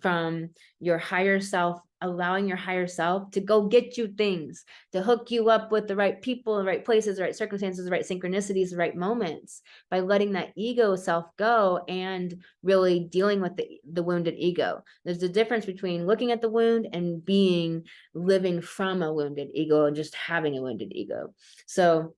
from your higher self, allowing your higher self to go get you things, to hook you up with the right people, the right places, the right circumstances, the right synchronicities, the right moments, by letting that ego self go and really dealing with the wounded ego. There's a difference between looking at the wound and living from a wounded ego and just having a wounded ego. So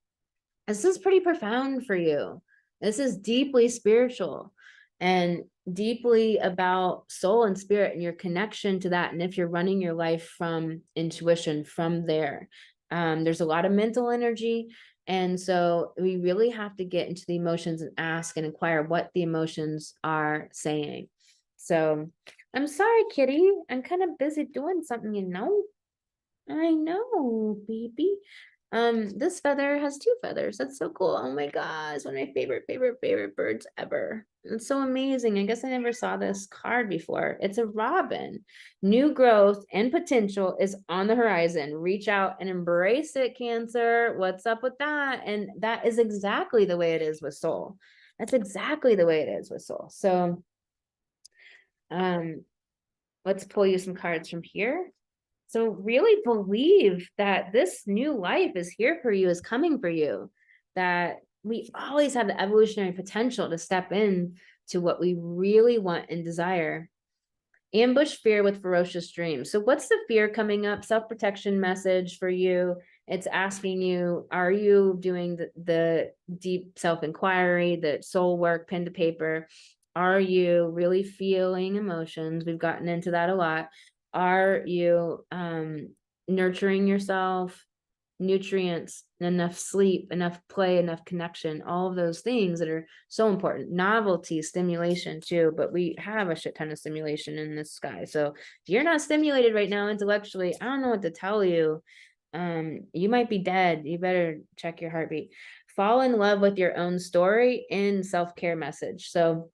this is pretty profound for you. This is deeply spiritual and deeply about soul and spirit and your connection to that. And if you're running your life from intuition, from there's a lot of mental energy. And so we really have to get into the emotions and ask and inquire what the emotions are saying. So I'm sorry, Kitty. I'm kind of busy doing something, you know. I know, baby. This feather has 2 feathers. That's so cool. Oh my God, it's one of my favorite birds ever. It's so amazing. I guess I never saw this card before. It's a robin. New growth and potential is on the horizon. Reach out and embrace it, Cancer. What's up with that? And that is exactly the way it is with soul. That's exactly the way it is with soul. So, let's pull you some cards from here. So really believe that this new life is here for you, is coming for you, that we always have the evolutionary potential to step in to what we really want and desire. Ambush fear with ferocious dreams. So what's the fear coming up? Self-protection message for you. It's asking you, are you doing the deep self-inquiry, the soul work, pen to paper? Are you really feeling emotions? We've gotten into that a lot. Are you nurturing yourself, nutrients, enough sleep, enough play, enough connection, all of those things that are so important. Novelty, stimulation too, but we have a shit ton of stimulation in this sky. So if you're not stimulated right now intellectually, I don't know what to tell you. You might be dead. You better check your heartbeat. Fall in love with your own story in self-care message. So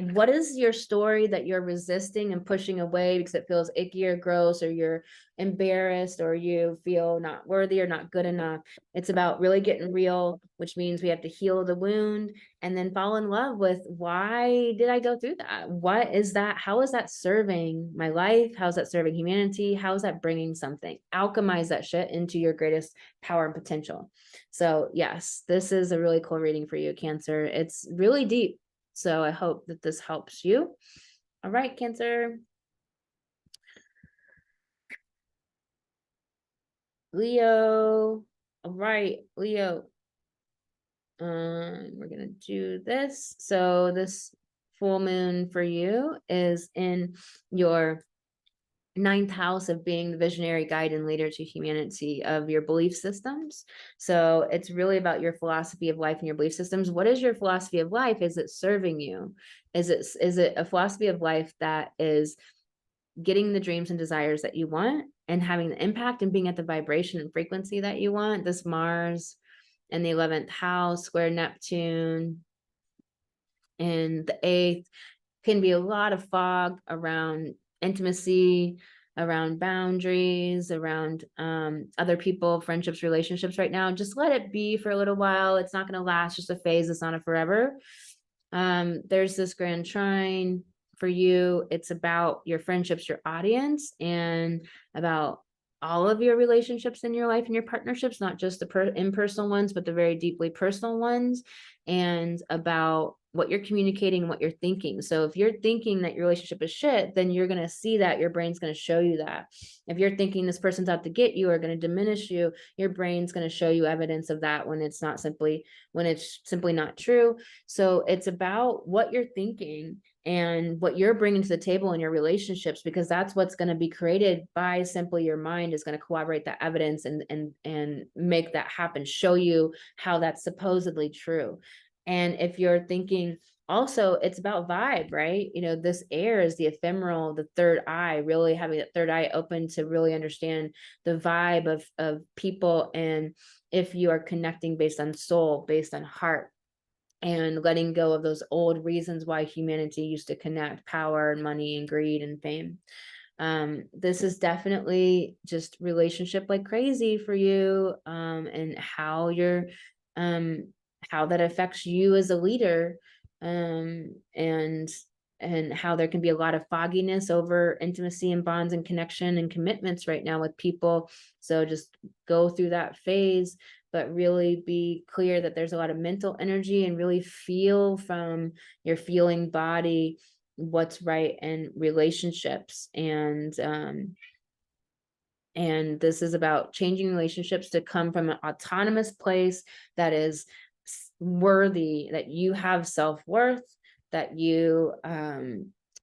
what is your story that you're resisting and pushing away because it feels icky or gross, or you're embarrassed, or you feel not worthy or not good enough? It's about really getting real, which means we have to heal the wound and then fall in love with, why did I go through that? What is that? How is that serving my life? How is that serving humanity? How is that bringing something? Alchemize that shit into your greatest power and potential. So yes, this is a really cool reading for you, Cancer. It's really deep. So I hope that this helps you. All right, Cancer. Leo. All right, Leo. We're going to do this. So this full moon for you is in your 9th house of being the visionary guide and leader to humanity of your belief systems. So it's really about your philosophy of life and your belief systems. What is your philosophy of life? Is it serving you? Is it a philosophy of life that is getting the dreams and desires that you want and having the impact and being at the vibration and frequency that you want? This Mars in the 11th house, square Neptune in the 8th, can be a lot of fog around intimacy, around boundaries, around other people, friendships, relationships right now. Just let it be for a little while. It's not going to last, just a phase. It's not a forever. There's this grand trine for you. It's about your friendships, your audience, and about all of your relationships in your life and your partnerships, not just the impersonal ones, but the very deeply personal ones, and about what you're communicating and what you're thinking. So if you're thinking that your relationship is shit, then you're going to see that. Your brain's going to show you that. If you're thinking this person's out to get you or going to diminish you, your brain's going to show you evidence of that when it's simply not true. So it's about what you're thinking and what you're bringing to the table in your relationships, because that's what's going to be created by simply your mind is going to corroborate that evidence and make that happen, show you how that's supposedly true. And if you're thinking also it's about vibe, right? You know, this air is the ephemeral, the third eye, really having that third eye open to really understand the vibe of people. And if you are connecting based on soul, based on heart, and letting go of those old reasons why humanity used to connect, power and money and greed and fame. This is definitely just relationship like crazy for you, and how you're, how that affects you as a leader, and how there can be a lot of fogginess over intimacy and bonds and connection and commitments right now with people. So just go through that phase, but really be clear that there's a lot of mental energy, and really feel from your feeling body what's right in relationships. And this is about changing relationships to come from an autonomous place that is worthy, that you have self-worth, that you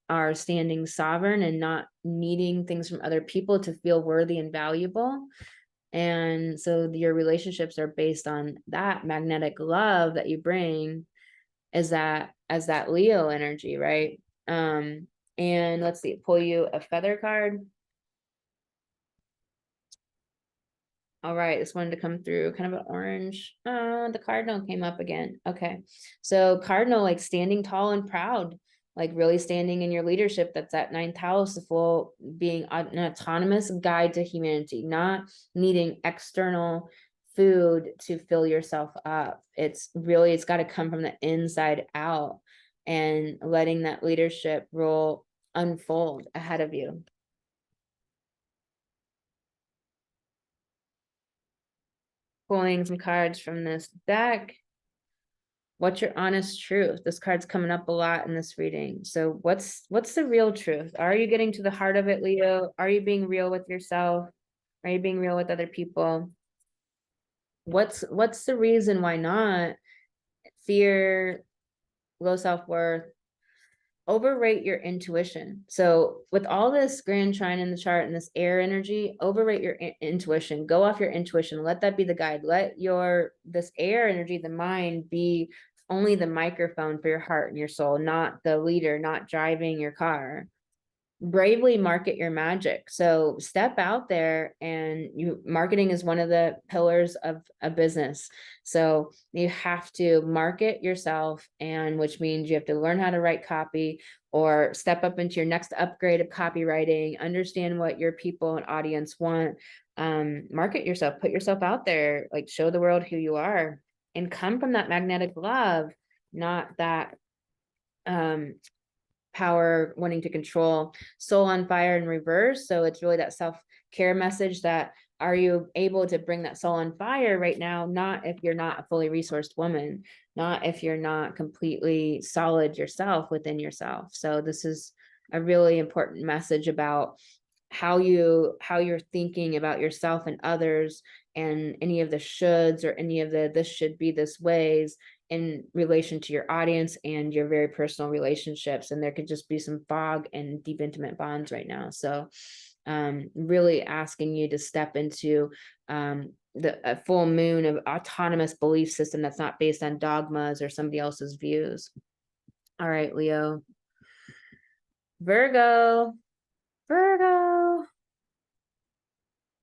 are standing sovereign and not needing things from other people to feel worthy and valuable. And so your relationships are based on that magnetic love that you bring as that Leo energy, right? And let's see, pull you a feather card. All right, this wanted to come through kind of an orange. The cardinal came up again. Okay, so cardinal, like standing tall and proud, like really standing in your leadership. That's that ninth house, the full being an autonomous guide to humanity, not needing external food to fill yourself up. It's got to come from the inside out, and letting that leadership role unfold ahead of you. Pulling some cards from this deck. What's your honest truth? This card's coming up a lot in this reading. So what's the real truth? Are you getting to the heart of it, Leo? Are you being real with yourself? Are you being real with other people? What's the reason why not? Fear, low self-worth, overrate your intuition. So with all this grand trine in the chart and this air energy, overrate your intuition. Go off your intuition. Let that be the guide. Let this air energy, the mind, be only the microphone for your heart and your soul, not the leader, not driving your car. Bravely market your magic. So step out there, and marketing is one of the pillars of a business. So you have to market yourself, and which means you have to learn how to write copy, or step up into your next upgrade of copywriting, understand what your people and audience want, market yourself, put yourself out there, like show the world who you are, and come from that magnetic love, not that power wanting to control. Soul on fire in reverse. So it's really that self-care message, that are you able to bring that soul on fire right now? Not if you're not a fully resourced woman, not if you're not completely solid yourself within yourself. So this is a really important message about how you're thinking about yourself and others, and any of the shoulds or any of the this should be this ways in relation to your audience and your very personal relationships. And there could just be some fog and deep intimate bonds right now. So really asking you to step into a full moon of autonomous belief system that's not based on dogmas or somebody else's views. All right, Leo. Virgo.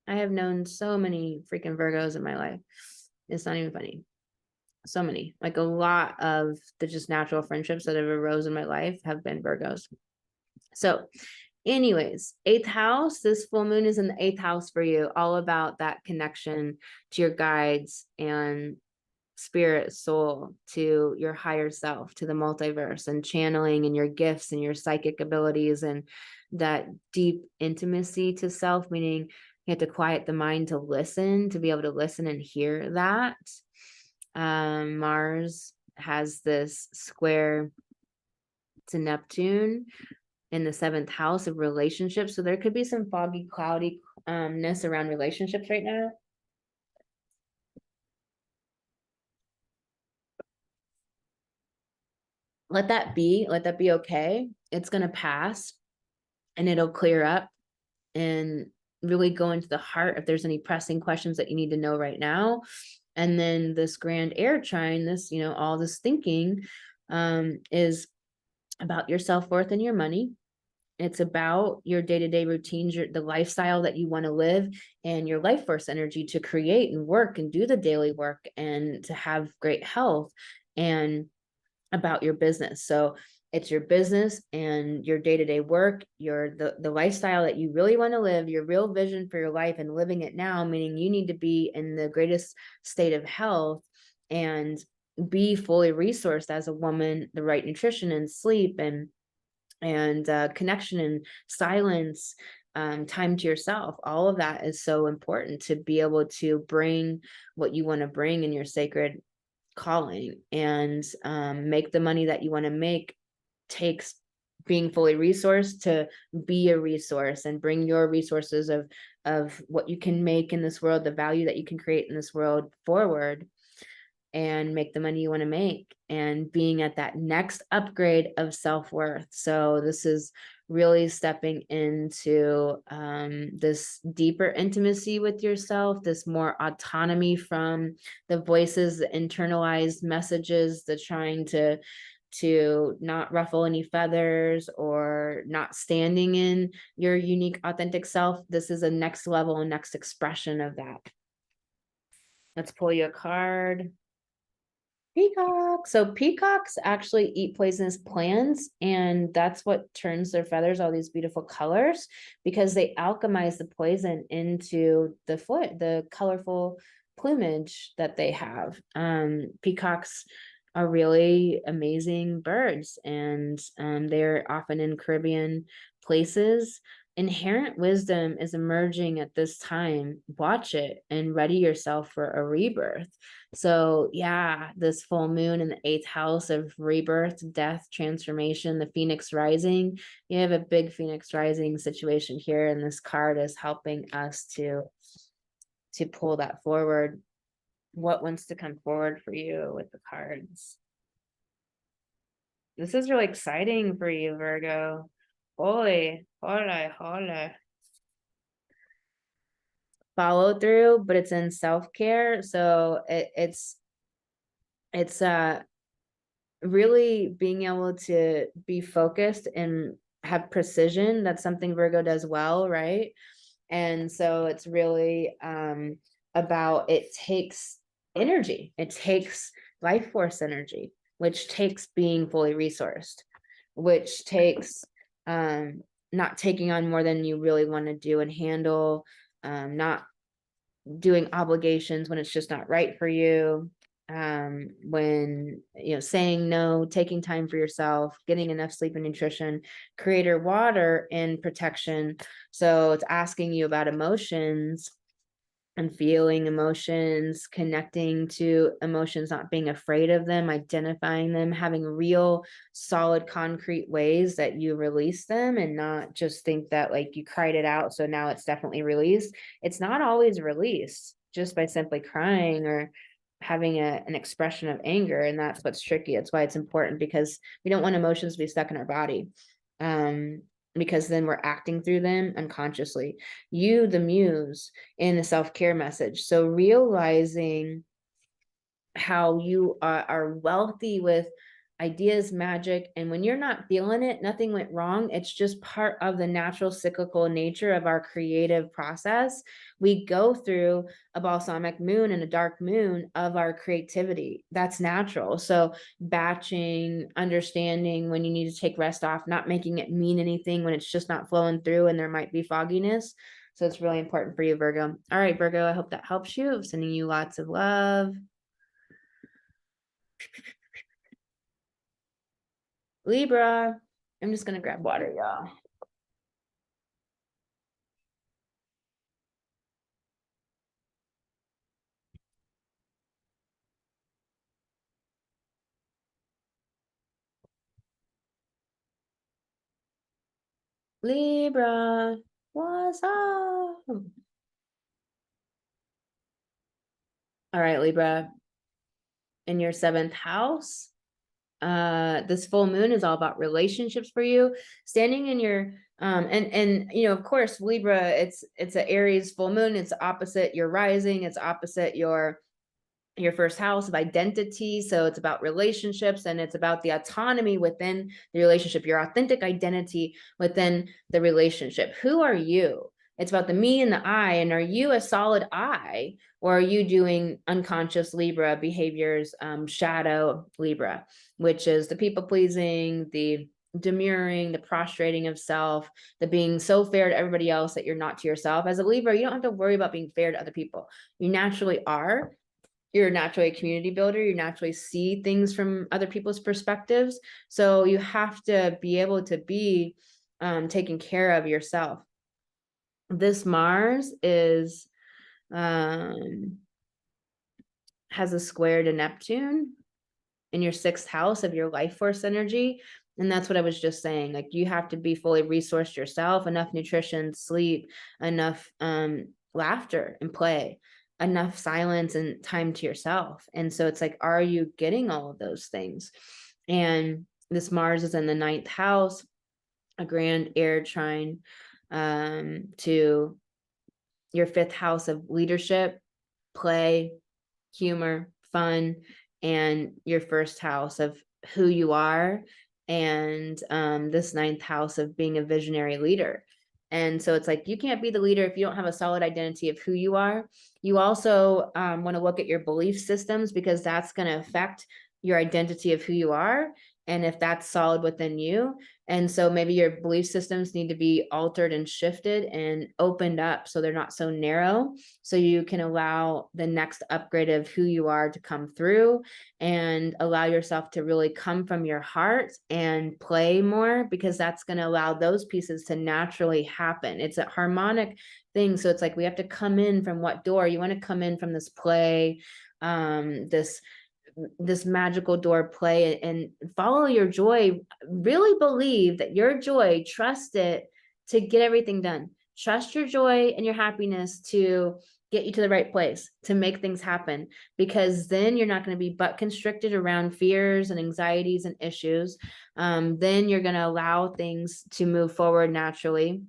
I have known so many freaking Virgos in my life. It's not even funny. So many, like a lot of the just natural friendships that have arose in my life have been Virgos. So anyways, 8th house, this full moon is in the 8th house for you, all about that connection to your guides and spirit, soul, to your higher self, to the multiverse, and channeling, and your gifts and your psychic abilities, and that deep intimacy to self, meaning you have to quiet the mind to listen, to be able to listen and hear that. Mars has this square to Neptune in the 7th house of relationships. So there could be some foggy, cloudiness around relationships right now. Let that be okay. It's going to pass, and it'll clear up, and really go into the heart if there's any pressing questions that you need to know right now. And then this grand air trine, this, all this thinking, is about your self-worth and your money. It's about your day-to-day routines, the lifestyle that you want to live, and your life force energy to create and work and do the daily work and to have great health, and about your business. So it's your business and your day-to-day work, the lifestyle that you really want to live, your real vision for your life, and living it now, meaning you need to be in the greatest state of health and be fully resourced as a woman, the right nutrition and sleep and connection and silence, time to yourself. All of that is so important to be able to bring what you want to bring in your sacred calling, and make the money that you want to make takes being fully resourced to be a resource and bring your resources of what you can make in this world, the value that you can create in this world forward, and make the money you want to make, and being at that next upgrade of self-worth. So this is really stepping into this deeper intimacy with yourself, this more autonomy from the voices, the internalized messages, the trying to not ruffle any feathers or not standing in your unique authentic self. This is a next level and next expression of that. Let's pull you a card. Peacock. So peacocks actually eat poisonous plants, and that's what turns their feathers all these beautiful colors, because they alchemize the poison into the colorful plumage that they have. Peacocks are really amazing birds, and they're often in Caribbean places. Inherent wisdom is emerging at this time. Watch it and ready yourself for a rebirth. So yeah, this full moon in the 8th house of rebirth, death, transformation, the Phoenix rising. You have a big Phoenix rising situation here, and this card is helping us to pull that forward. What wants to come forward for you with the cards? This is really exciting for you, Virgo. Holy, holy, holy. Follow through, but it's in self-care. So it's really being able to be focused and have precision. That's something Virgo does well, right? And so it's really about, it takes energy, it takes life force energy, which takes being fully resourced, which takes not taking on more than you really want to do and handle, not doing obligations when it's just not right for you, when saying no, taking time for yourself, getting enough sleep and nutrition, creator water and protection. So it's asking you about emotions and feeling emotions, connecting to emotions, not being afraid of them, identifying them, having real solid concrete ways that you release them, and not just think that like you cried it out, so now it's definitely released. It's not always released just by simply crying or having an expression of anger. And that's what's tricky. That's why it's important, because we don't want emotions to be stuck in our body. Because then we're acting through them unconsciously. You, the muse, in the self-care message. So realizing how you are wealthy with ideas, magic, and when you're not feeling it, nothing went wrong. It's just part of the natural cyclical nature of our creative process. We go through a balsamic moon and a dark moon of our creativity. That's natural. So batching, understanding when you need to take rest off, not making it mean anything when it's just not flowing through and there might be fogginess. So it's really important for you, Virgo. All right, Virgo, I hope that helps you. I'm sending you lots of love. Libra. I'm just gonna grab water, y'all. Libra, what's up? All right, Libra, in your 7th house, this full moon is all about relationships for you, standing in your and of course, Libra, it's an Aries full moon, it's opposite your rising, it's opposite your your first house of identity. So it's about relationships, and it's about the autonomy within the relationship, your authentic identity within the relationship. Who are you? It's about the me and the I. And are you a solid I, or are you doing unconscious Libra behaviors, shadow Libra, which is the people pleasing, the demurring, the prostrating of self, the being so fair to everybody else that you're not to yourself. As a Libra, you don't have to worry about being fair to other people. You naturally are. You're naturally a community builder. You naturally see things from other people's perspectives. So you have to be able to be taking care of yourself. This Mars is has a square to Neptune in your 6th house of your life force energy. And that's what I was just saying. Like, you have to be fully resourced yourself, enough nutrition, sleep, enough laughter and play, enough silence and time to yourself. And so it's like, are you getting all of those things? And this Mars is in the 9th house, a grand air trine to your 5th house of leadership, play, humor, fun, and your 1st house of who you are, and this 9th house of being a visionary leader. And so it's like, you can't be the leader if you don't have a solid identity of who you are. You also want to look at your belief systems, because that's going to affect your identity of who you are, and if that's solid within you. And so maybe your belief systems need to be altered and shifted and opened up, so they're not so narrow, so you can allow the next upgrade of who you are to come through, and allow yourself to really come from your heart and play more, because that's going to allow those pieces to naturally happen. It's a harmonic thing. So it's like, we have to come in from what door? You want to come in from this play, this magical door, play, and follow your joy. Really believe that your joy, trust it to get everything done. Trust your joy and your happiness to get you to the right place, to make things happen, because then you're not going to be butt constricted around fears and anxieties and issues. Then you're going to allow things to move forward naturally.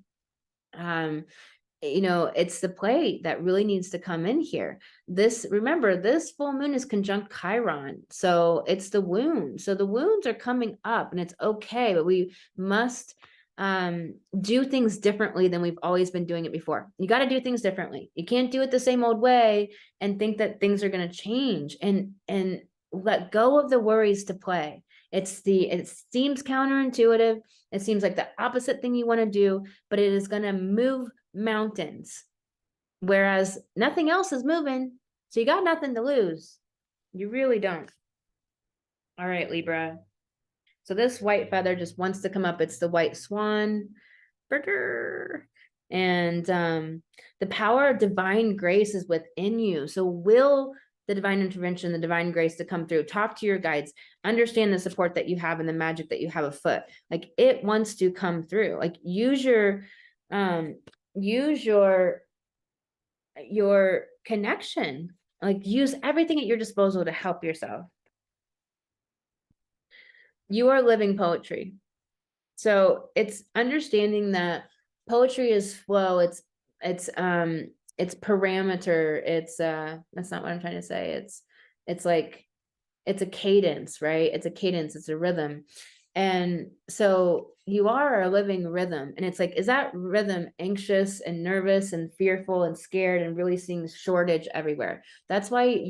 It's the play that really needs to come in here. Remember, this full moon is conjunct Chiron. So it's the wound. So the wounds are coming up, and it's okay, but we must do things differently than we've always been doing it before. You got to do things differently. You can't do it the same old way and think that things are going to change, and let go of the worries to play. It seems counterintuitive. It seems like the opposite thing you want to do, but it is going to move mountains, whereas nothing else is moving. So you got nothing to lose. You really don't. All right, Libra. So this white feather just wants to come up. It's the white swan. And the power of divine grace is within you. So will the divine intervention, the divine grace to come through. Talk to your guides, understand the support that you have and the magic that you have afoot. Like, it wants to come through. Like, use your connection. Like, use everything at your disposal to help yourself. You are living poetry. So it's understanding that poetry is flow. It's parameter. That's not what I'm trying to say. It's like, it's a cadence, right? It's a cadence. It's a rhythm. And so you are a living rhythm. And it's like, is that rhythm anxious and nervous and fearful and scared and really seeing shortage everywhere? That's why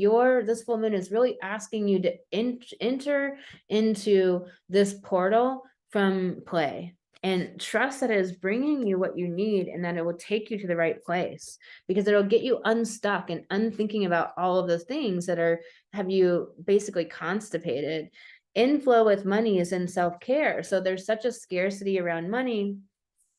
this full moon is really asking you to enter into this portal from play, and trust that it is bringing you what you need, and that it will take you to the right place, because it'll get you unstuck and unthinking about all of the things that have you basically constipated. Inflow with money is in self-care. So there's such a scarcity around money,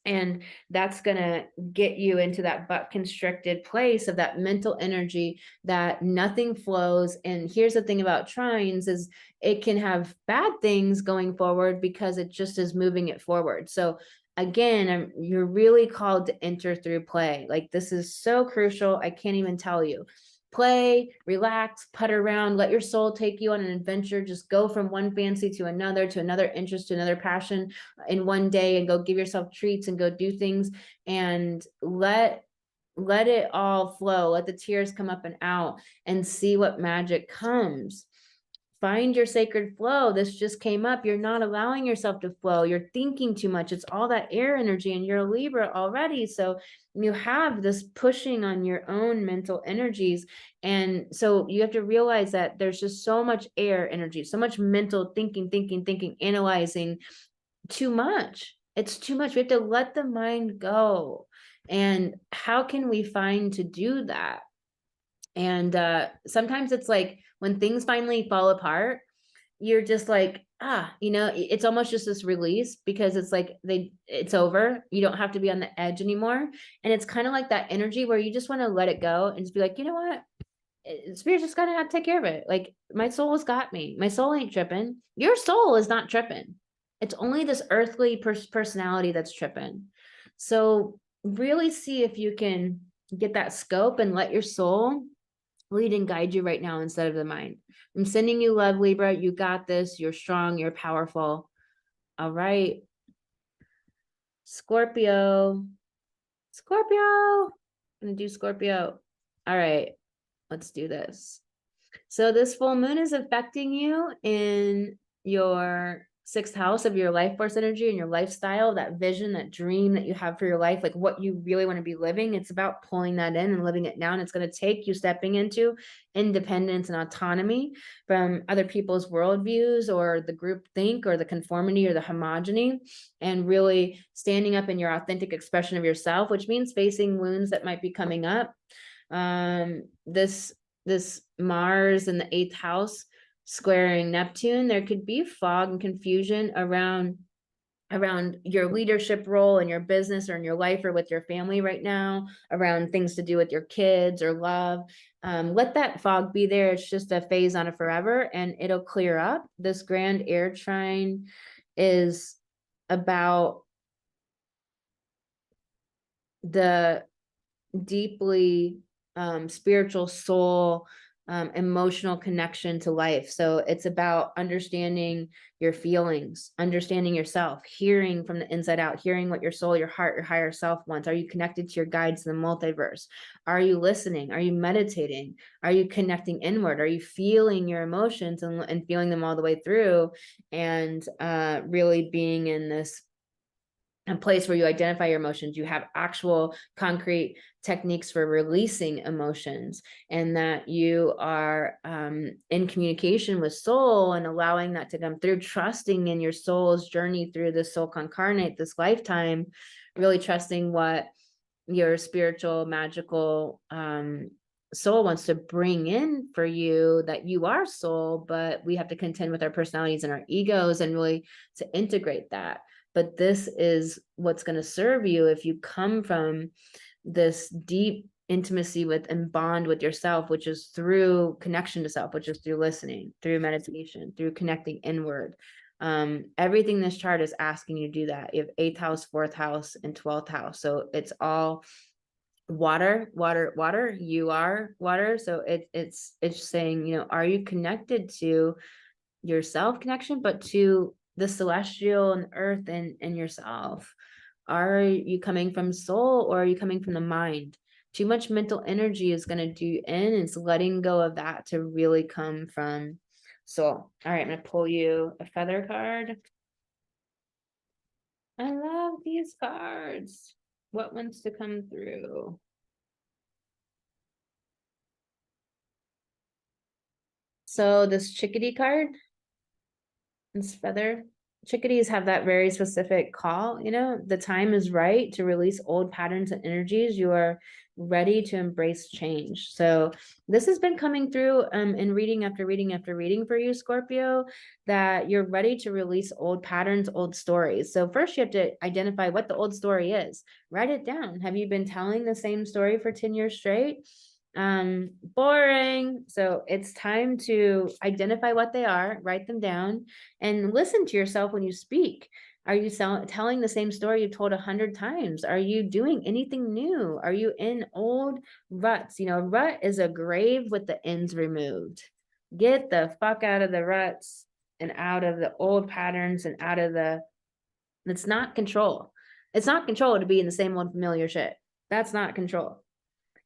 and that's going to get you into that butt constricted place of that mental energy that nothing flows. And here's the thing about trines is it can have bad things going forward, because it just is moving it forward. So again, you're really called to enter through play. Like, this is so crucial. I can't even tell you. Play, relax, putter around, let your soul take you on an adventure. Just go from one fancy to another interest, to another passion in one day, and go give yourself treats and go do things, and let Let it all flow. Let the tears come up and out and see what magic comes. Find your sacred flow. This just came up. You're not allowing yourself to flow. You're thinking too much. It's all that air energy, and you're a Libra already. So you have this pushing on your own mental energies. And so you have to realize that there's just so much air energy, so much mental thinking, analyzing, too much. It's too much. We have to let the mind go. And how can we find to do that? And sometimes it's like when things finally fall apart, you're just like, it's almost just this release, because it's like it's over. You don't have to be on the edge anymore. And it's kind of like that energy where you just want to let it go and just be like, you know what? Spirit's just gonna have to take care of it. Like, my soul has got me. My soul ain't tripping. Your soul is not tripping. It's only this earthly personality that's tripping. So really see if you can get that scope and let your soul lead and guide you right now instead of the mind. I'm sending you love, Libra. You got this. You're strong. You're powerful. All right. Scorpio. I'm gonna do Scorpio. All right. Let's do this. So this full moon is affecting you in your 6th house of your life force energy and your lifestyle, that vision, that dream that you have for your life, like what you really want to be living. It's about pulling that in and living it down. It's going to take you stepping into independence and autonomy from other people's worldviews or the group think or the conformity or the homogeny, and really standing up in your authentic expression of yourself, which means facing wounds that might be coming up. This Mars in the 8th house squaring Neptune, there could be fog and confusion around your leadership role in your business or in your life or with your family right now, around things to do with your kids or love. Let that fog be there. It's just a phase on a forever, and it'll clear up. This grand air trine is about the deeply spiritual soul, emotional connection to life. So it's about understanding your feelings, understanding yourself, hearing from the inside out, hearing what your soul, your heart, your higher self wants. Are you connected to your guides in the multiverse? Are you listening? Are you meditating? Are you connecting inward? Are you feeling your emotions and feeling them all the way through, and really being in this a place where you identify your emotions, you have actual concrete techniques for releasing emotions, and that you are in communication with soul and allowing that to come through, trusting in your soul's journey through this soul concarnate, this lifetime, really trusting what your spiritual, magical soul wants to bring in for you, that you are soul, but we have to contend with our personalities and our egos and really to integrate that. But this is what's going to serve you if you come from this deep intimacy with and bond with yourself, which is through connection to self, which is through listening, through meditation, through connecting inward. Everything this chart is asking you to do that. You have 8th house, 4th house, and 12th house. So it's all water. You are water. So it's saying, are you connected to your self connection, but to the celestial and earth and yourself? Are you coming from soul, or are you coming from the mind? Too much mental energy is going to do you in. It's letting go of that to really come from soul. All right, I'm going to pull you a feather card. I love these cards. What wants to come through? So this chickadee card, this feather, chickadees have that very specific call. The time is right to release old patterns and energies. You are ready to embrace change. So this has been coming through in reading after reading after reading for you, Scorpio, that you're ready to release old patterns, old stories. So first you have to identify what the old story is. Write it down. Have you been telling the same story for 10 years straight? Boring. So it's time to identify what they are, write them down, and listen to yourself when you speak. Are you telling the same story you've told 100 times? Are you doing anything new? Are you in old ruts? Rut is a grave with the ends removed. Get the fuck out of the ruts and out of the old patterns and out of it's not control. It's not control to be in the same old familiar shit. That's not control.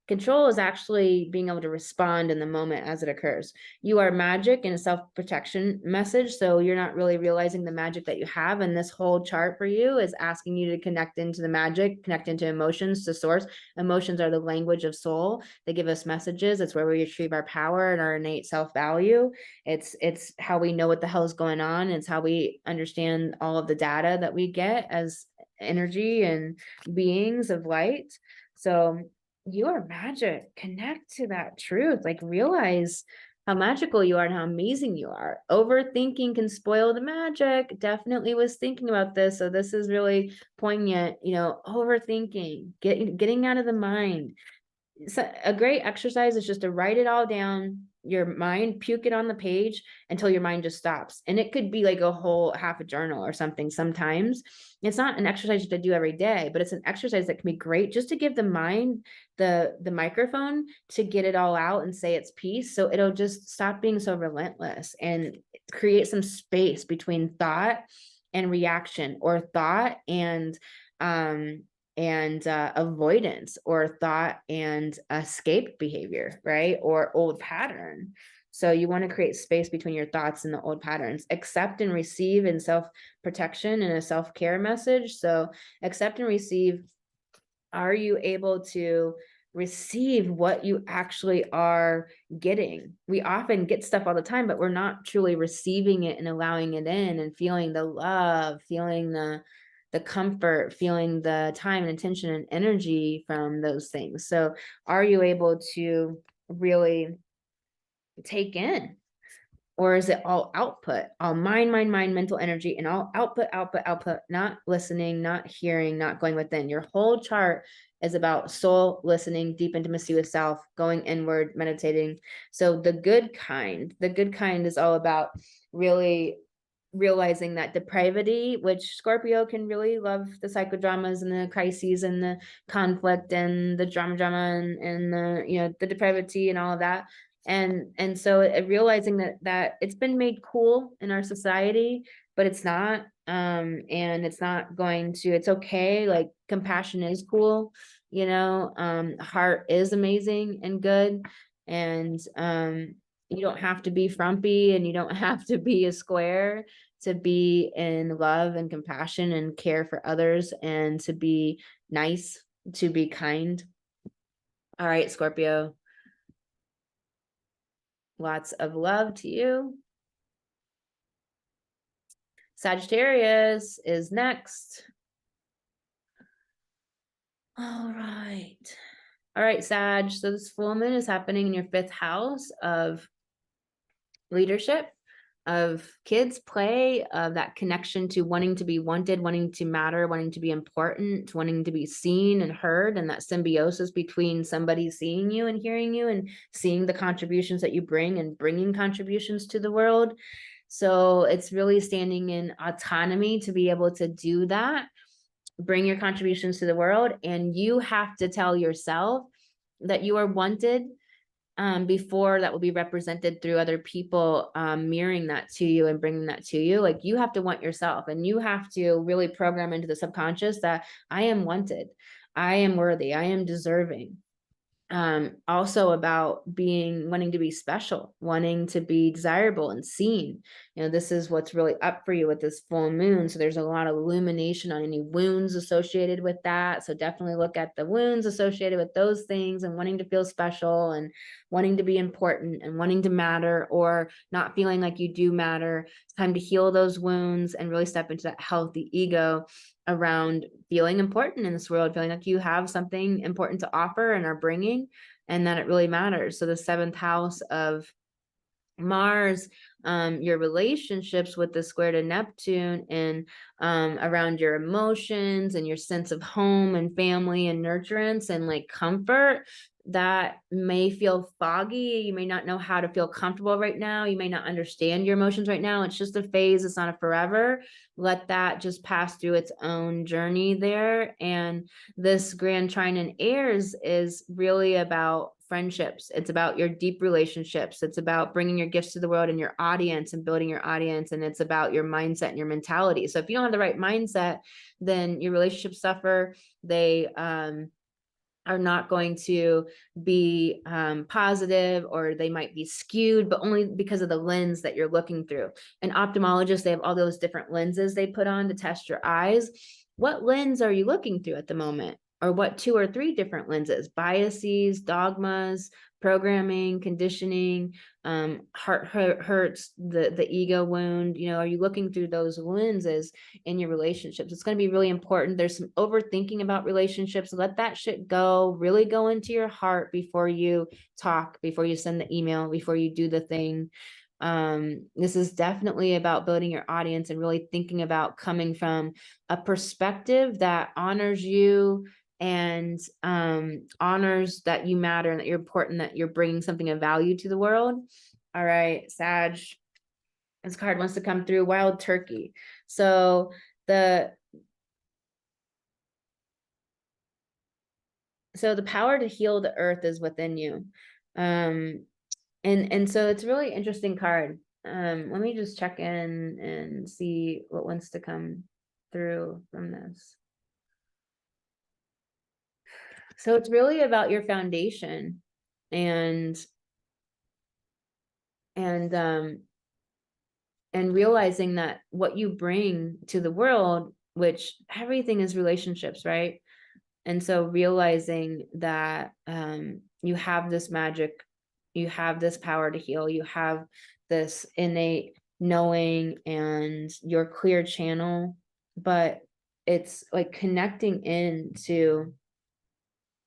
Control is actually being able to respond in the moment as it occurs. You are magic in a self-protection message, so you're not really realizing the magic that you have. And this whole chart for you is asking you to connect into the magic, connect into emotions, to source. Emotions are the language of soul. They give us messages. It's where we retrieve our power and our innate self-value. It's how we know what the hell is going on. It's how we understand all of the data that we get as energy and beings of light. So you are magic. Connect to that truth. Like, realize how magical you are and how amazing you are. Overthinking can spoil the magic. Definitely was thinking about this. So this is really poignant, overthinking, getting out of the mind. So a great exercise is just to write it all down, your mind, puke it on the page until your mind just stops. And it could be like a whole half a journal or something. Sometimes it's not an exercise to do every day, but it's an exercise that can be great just to give the mind the microphone to get it all out and say its piece. So it'll just stop being so relentless and create some space between thought and reaction, or thought and avoidance, or thought and escape behavior, right? Or old pattern. So you want to create space between your thoughts and the old patterns. Accept and receive in self-protection and a self-care message. So accept and receive. Are you able to receive what you actually are getting? We often get stuff all the time, but we're not truly receiving it and allowing it in and feeling the love, feeling the comfort, feeling the time and attention and energy from those things. So are you able to really take in? Or is it all output, all mind, mental energy, and all output, not listening, not hearing, not going within? Your whole chart is about soul, listening, deep intimacy with self, going inward, meditating. So the good kind is all about really realizing that depravity, which Scorpio can really love, the psychodramas and the crises and the conflict and the drama and the the depravity and all of that. And so realizing that it's been made cool in our society, but it's not, and it's not going to, it's okay. Like, compassion is cool, heart is amazing and good. And you don't have to be frumpy, and you don't have to be a square to be in love and compassion and care for others, and to be nice, to be kind. All right, Scorpio. Lots of love to you. Sagittarius is next. All right. All right, Sag. So this full moon is happening in your 5th house of leadership, of kids play, of that connection to wanting to be wanted, wanting to matter, wanting to be important, wanting to be seen and heard, and that symbiosis between somebody seeing you and hearing you and seeing the contributions that you bring and bringing contributions to the world. So it's really standing in autonomy to be able to do that, bring your contributions to the world. And you have to tell yourself that you are wanted, before that will be represented through other people, mirroring that to you and bringing that to you. Like, you have to want yourself, and you have to really program into the subconscious that I am wanted, I am worthy, I am deserving. Also about wanting to be special, wanting to be desirable and seen. This is what's really up for you with this full moon. So there's a lot of illumination on any wounds associated with that. So definitely look at the wounds associated with those things, and wanting to feel special and wanting to be important and wanting to matter, or not feeling like you do matter. It's time to heal those wounds and really step into that healthy ego around feeling important in this world, feeling like you have something important to offer and are bringing, and that it really matters. So the 7th house of Mars, your relationships with the square to Neptune, and around your emotions and your sense of home and family and nurturance and like comfort, that may feel foggy. You may not know how to feel comfortable right now. You may not understand your emotions right now. It's just a phase. It's not a forever. Let that just pass through its own journey there. And this grand trine in Aries is really about friendships. It's about your deep relationships. It's about bringing your gifts to the world and your audience and building your audience. And it's about your mindset and your mentality. So if you don't have the right mindset, then your relationships suffer. They are not going to be positive, or they might be skewed, but only because of the lens that you're looking through. And ophthalmologists, they have all those different lenses they put on to test your eyes. What lens are you looking through at the moment? Or what 2 or 3 different lenses, biases, dogmas, programming, conditioning, heart hurts, the ego wound, you know, are you looking through those lenses in your relationships? It's going to be really important. There's some overthinking about relationships. Let that shit go, really go into your heart before you talk, before you send the email, before you do the thing. This is definitely about building your audience and really thinking about coming from a perspective that honors you and honors that you matter and that you're important, that you're bringing something of value to the world. All right, Sag, this card wants to come through, wild turkey. So the power to heal the earth is within you. And so it's a really interesting card. Let me just check in and see what wants to come through from this. So it's really about your foundation and realizing that what you bring to the world, which everything is relationships, right? And so realizing that you have this magic, you have this power to heal, you have this innate knowing and your clear channel, but it's like connecting into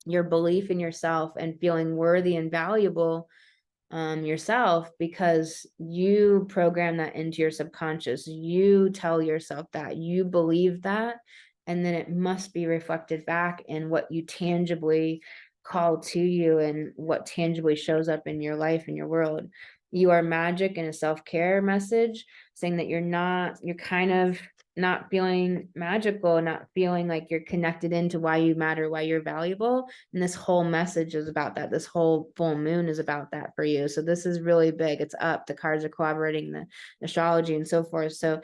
your belief in yourself and feeling worthy and valuable yourself, because you program that into your subconscious. You tell yourself that, you believe that, and then it must be reflected back in what you tangibly call to you and what tangibly shows up in your life and your world. You are magic, and a self-care message saying that you're kind of not feeling magical, not feeling like you're connected into why you matter, why you're valuable. And this whole message is about that. This whole full moon is about that for you. So this is really big. It's up. The cards are collaborating, the astrology and so forth. So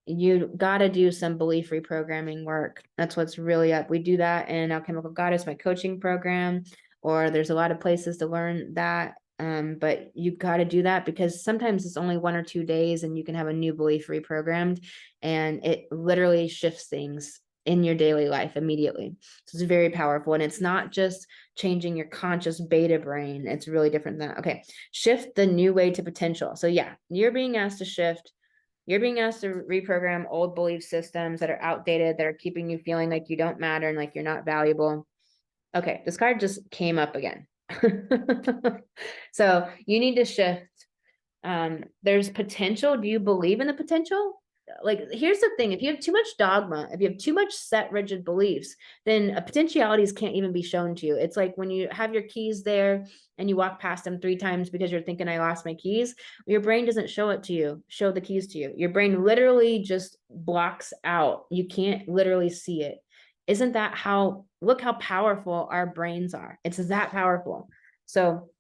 you got to do some belief reprogramming work. That's what's really up. We do that in Alchemical Goddess, my coaching program, or there's a lot of places to learn that. But you got to do that, because sometimes it's only 1 or 2 days and you can have a new belief reprogrammed, and it literally shifts things in your daily life immediately. So it's very powerful, and it's not just changing your conscious beta brain. It's really different than that. Okay, shift the new way to potential. So yeah, you're being asked to shift. You're being asked to reprogram old belief systems that are outdated, that are keeping you feeling like you don't matter and like you're not valuable. Okay, this card just came up again. So you need to shift. There's potential. Do you believe in the potential? Like, here's the thing: if you have too much dogma, if you have too much set rigid beliefs, then potentialities can't even be shown to you. It's like when you have your keys there and you walk past them 3 times because you're thinking, I lost my keys. Your brain doesn't show it to you, show the keys to you. Your brain literally just blocks out. You can't literally see it. Isn't that how, look how powerful our brains are. It's that powerful. So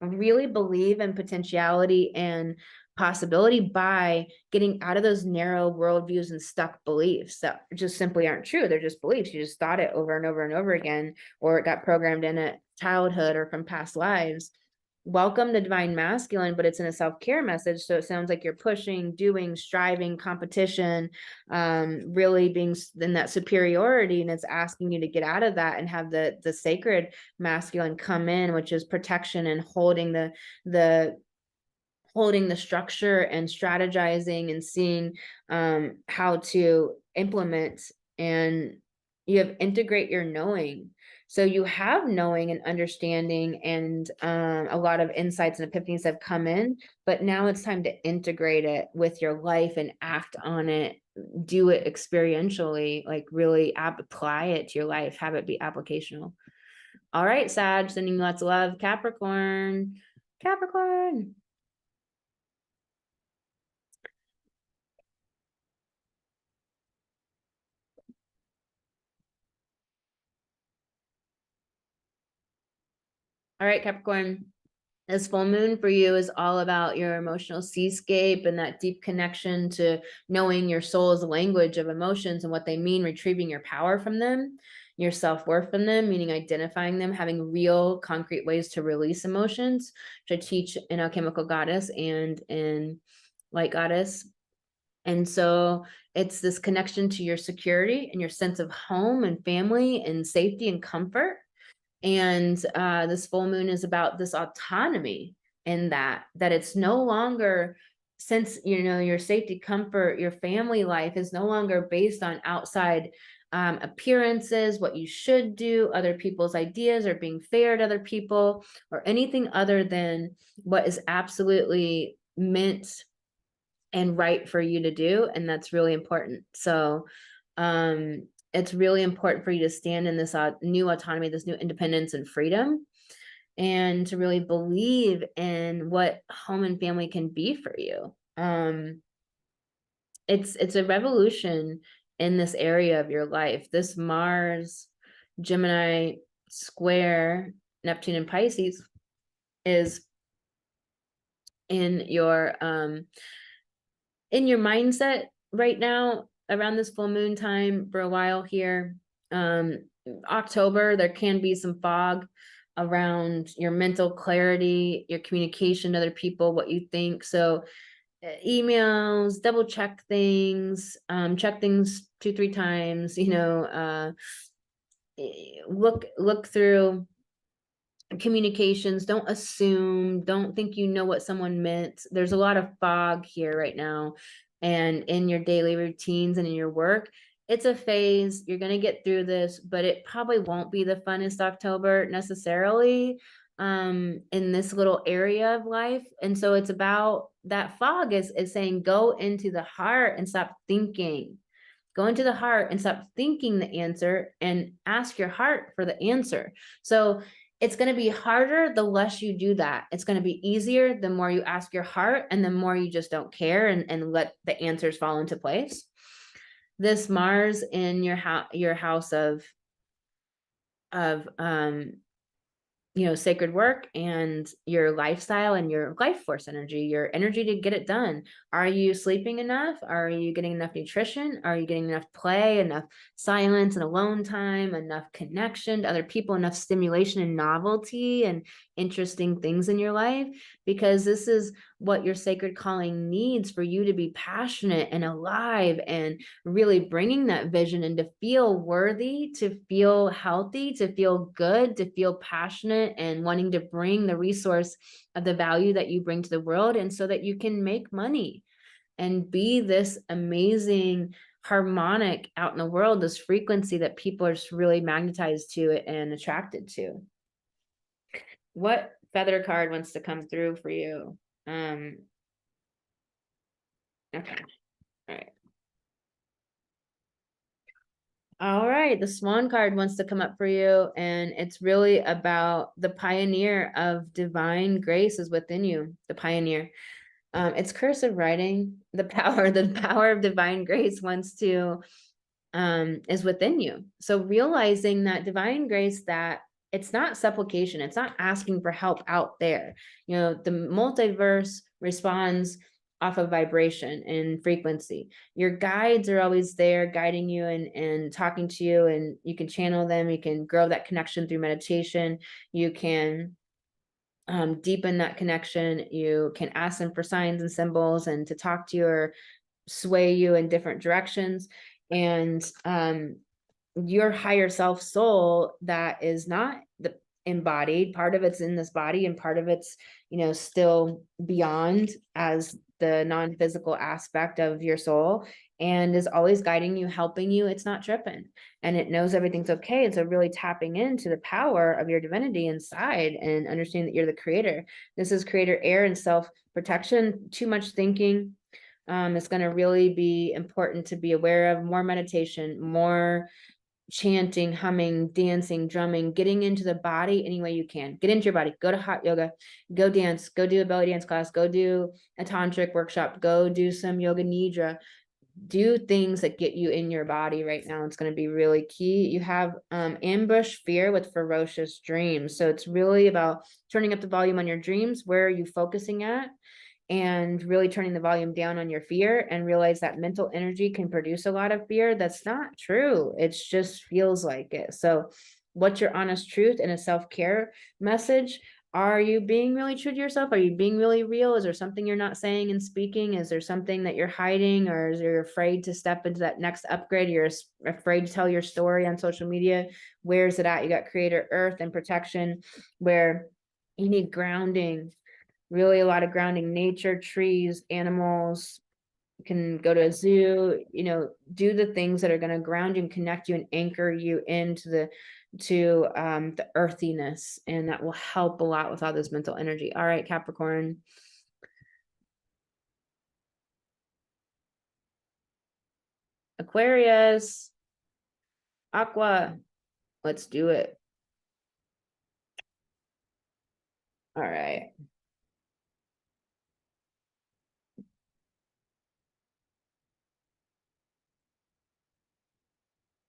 really believe in potentiality and possibility by getting out of those narrow worldviews and stuck beliefs that just simply aren't true. They're just beliefs. You just thought it over and over and over again, or it got programmed in at childhood or from past lives. Welcome the divine masculine, but it's in a self-care message. So it sounds like you're pushing, doing, striving, competition, really being in that superiority, and it's asking you to get out of that and have the sacred masculine come in, which is protection and holding the structure and strategizing and seeing how to implement, and you have integrate your knowing. So you have knowing and understanding and a lot of insights and epiphanies have come in, but now it's time to integrate it with your life and act on it, do it experientially, like really apply it to your life, have it be applicational. All right, Sag, sending you lots of love. Capricorn. Capricorn. All right, Capricorn. This full moon for you is all about your emotional seascape and that deep connection to knowing your soul's language of emotions and what they mean, retrieving your power from them. your self-worth from them, meaning identifying them, having real concrete ways to release emotions, which I teach in Alchemical Goddess and in Light Goddess. And so it's this connection to your security and your sense of home and family and safety and comfort. And this full moon is about this autonomy in that it's no longer, since, you know, your safety, comfort, your family life is no longer based on outside appearances, what you should do, other people's ideas, or being fair to other people, or anything other than what is absolutely meant and right for you to do. And that's really important. So it's really important for you to stand in this new autonomy, this new independence and freedom, and to really believe in what home and family can be for you. It's a revolution in this area of your life. This Mars Gemini square Neptune and Pisces is in your mindset right now around this full moon time for a while here. October, there can be some fog around your mental clarity, your communication to other people, what you think. So emails, double check things 2-3 times, you know, look through communications. Don't assume, don't think you know what someone meant. There's a lot of fog here right now, and in your daily routines and in your work. It's a phase. You're going to get through this, but it probably won't be the funnest October necessarily in this little area of life. And so it's about that fog is saying, go into the heart and stop thinking. Go into the heart and stop thinking the answer, and ask your heart for the answer. So it's going to be harder the less you do that. It's going to be easier the more you ask your heart, and the more you just don't care and let the answers fall into place. This Mars in your house of you know, sacred work and your lifestyle and your life force energy, your energy to get it done. Are you sleeping enough? Are you getting enough nutrition? Are you getting enough play, enough silence and alone time, enough connection to other people, enough stimulation and novelty and interesting things in your life? Because this is what your sacred calling needs for you to be passionate and alive and really bringing that vision, and to feel worthy, to feel healthy, to feel good, to feel passionate and wanting to bring the resource of the value that you bring to the world, and so that you can make money and be this amazing harmonic out in the world, this frequency that people are just really magnetized to it and attracted to. What feather card wants to come through for you? Okay. All right, the Swan card wants to come up for you, and it's really about the pioneer of divine grace is within you, the pioneer. It's cursive writing. The power of divine grace wants to is within you. So realizing that divine grace, that it's not supplication, it's not asking for help out there. You know, the multiverse responds off of vibration and frequency. Your guides are always there guiding you and talking to you, and you can channel them. You can grow that connection through meditation. You can deepen that connection. You can ask them for signs and symbols and to talk to you or sway you in different directions. And your higher self soul that is not the embodied, part of it's in this body and part of it's, you know, still beyond as the non-physical aspect of your soul, and is always guiding you, helping you. It's not tripping, and it knows everything's okay. And so really tapping into the power of your divinity inside and understanding that you're the creator. This is creator air and self-protection. Too much thinking, it's going to really be important to be aware of. More meditation, more chanting, humming, dancing, drumming, getting into the body any way you can. Get into your body. Go to hot yoga, go dance, go do a belly dance class, go do a tantric workshop, go do some yoga nidra. Do things that get you in your body right now. It's going to be really key. You have ambush fear with ferocious dreams. So it's really about turning up the volume on your dreams. Where are you focusing at? and really turning the volume down on your fear and realize that mental energy can produce a lot of fear. That's not true. It just feels like it. So what's your honest truth and a self-care message? Are you being really true to yourself? Are you being really real? Is there something you're not saying and speaking? Is there something that you're hiding, or is you're afraid to step into that next upgrade? You're afraid to tell your story on social media. Where's it at? You got creator earth and protection, where you need grounding, really a lot of grounding, nature, trees, animals. You can go to a zoo, do the things that are going to ground you and connect you and anchor you into the earthiness, and that will help a lot with all this mental energy. All right, Capricorn. Aquarius. Aqua. Let's do it. All right.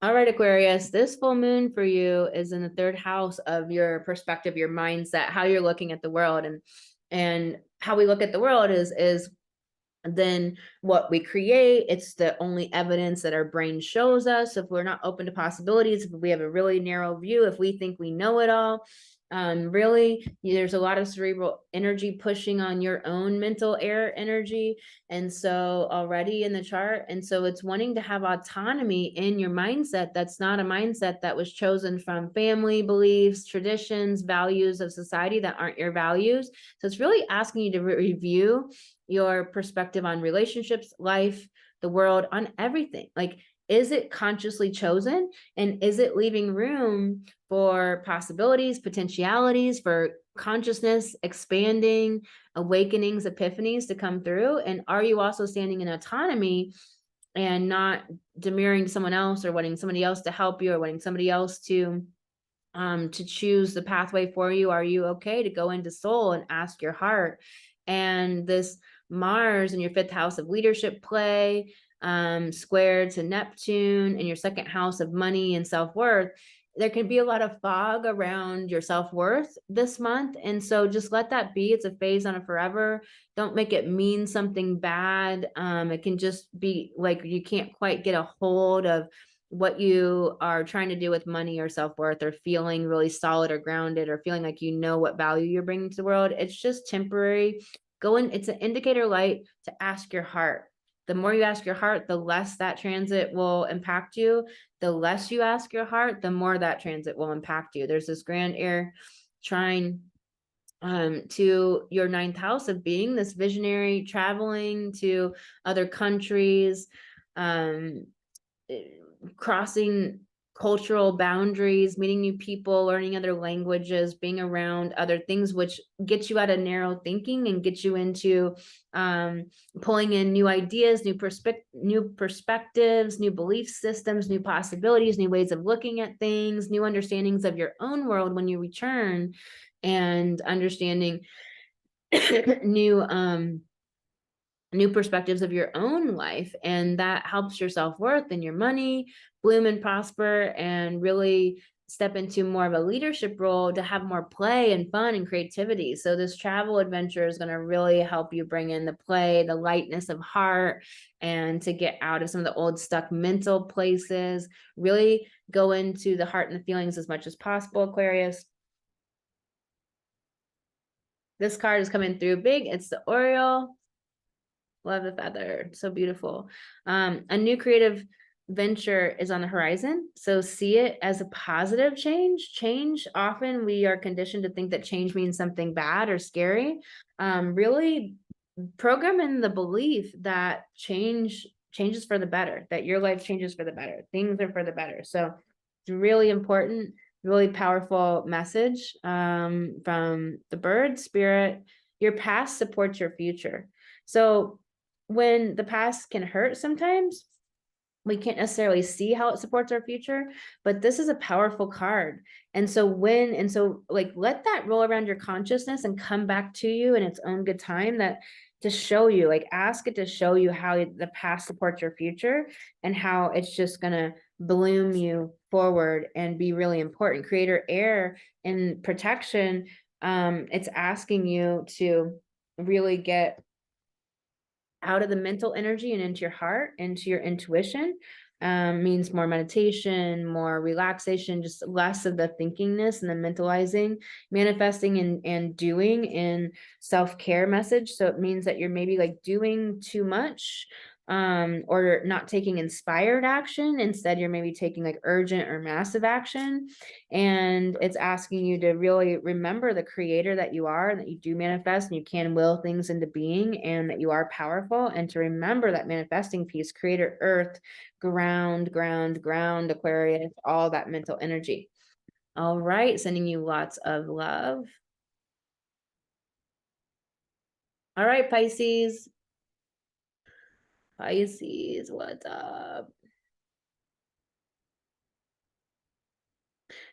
All right, Aquarius, this full moon for you is in the third house of your perspective, your mindset, how you're looking at the world. And how we look at the world is then what we create. It's the only evidence that our brain shows us. If we're not open to possibilities, if we have a really narrow view, if we think we know it all, really, there's a lot of cerebral energy pushing on your own mental air energy. And so already in the chart, and so it's wanting to have autonomy in your mindset. That's not a mindset that was chosen from family beliefs, traditions, values of society that aren't your values. So it's really asking you to review your perspective on relationships, life, the world, on everything. Like, is it consciously chosen? And is it leaving room for possibilities, potentialities, for consciousness expanding, awakenings, epiphanies to come through? And are you also standing in autonomy and not demurring someone else, or wanting somebody else to help you, or wanting somebody else to choose the pathway for you? Are you okay to go into soul and ask your heart? And this Mars in your fifth house of leadership play, squared to Neptune in your second house of money and self-worth, there can be a lot of fog around your self-worth this month. And so just let that be. It's a phase on a forever. Don't make it mean something bad. It can just be like you can't quite get a hold of what you are trying to do with money or self-worth, or feeling really solid or grounded, or feeling like what value you're bringing to the world. It's just temporary. It's an indicator light to ask your heart. The more you ask your heart, the less that transit will impact you. The less you ask your heart, the more that transit will impact you. There's this grand air trine to your ninth house of being this visionary, traveling to other countries, crossing cultural boundaries, meeting new people, learning other languages, being around other things, which get you out of narrow thinking and get you into pulling in new ideas, new perspectives, new belief systems, new possibilities, new ways of looking at things, new understandings of your own world when you return, and understanding new perspectives of your own life. And that helps your self-worth and your money bloom and prosper, and really step into more of a leadership role to have more play and fun and creativity. So this travel adventure is going to really help you bring in the play, the lightness of heart, and to get out of some of the old stuck mental places. Really go into the heart and the feelings as much as possible, Aquarius. This card is coming through big. It's the Oriole. Love the feather. So beautiful. A new creative venture is on the horizon. So see it as a positive change. Change, often we are conditioned to think that change means something bad or scary. Really program in the belief that change changes for the better, that your life changes for the better. Things are for the better. So it's really important, really powerful message from the bird spirit. Your past supports your future. So when the past can hurt sometimes, we can't necessarily see how it supports our future, but this is a powerful card. And so let that roll around your consciousness and come back to you in its own good time, that to show you, like, ask it to show you how the past supports your future, and how it's just going to bloom you forward and be really important. Creator air and protection. It's asking you to really get out of the mental energy and into your heart, into your intuition. Means more meditation, more relaxation, just less of the thinkingness and the mentalizing, manifesting and doing in self-care message. So it means that you're maybe like doing too much, or not taking inspired action. Instead, you're maybe taking like urgent or massive action. And it's asking you to really remember the creator that you are, and that you do manifest and you can will things into being, and that you are powerful. And to remember that manifesting piece, creator, earth, ground, Aquarius, all that mental energy. All right, sending you lots of love. All right, Pisces. Pisces, what's up?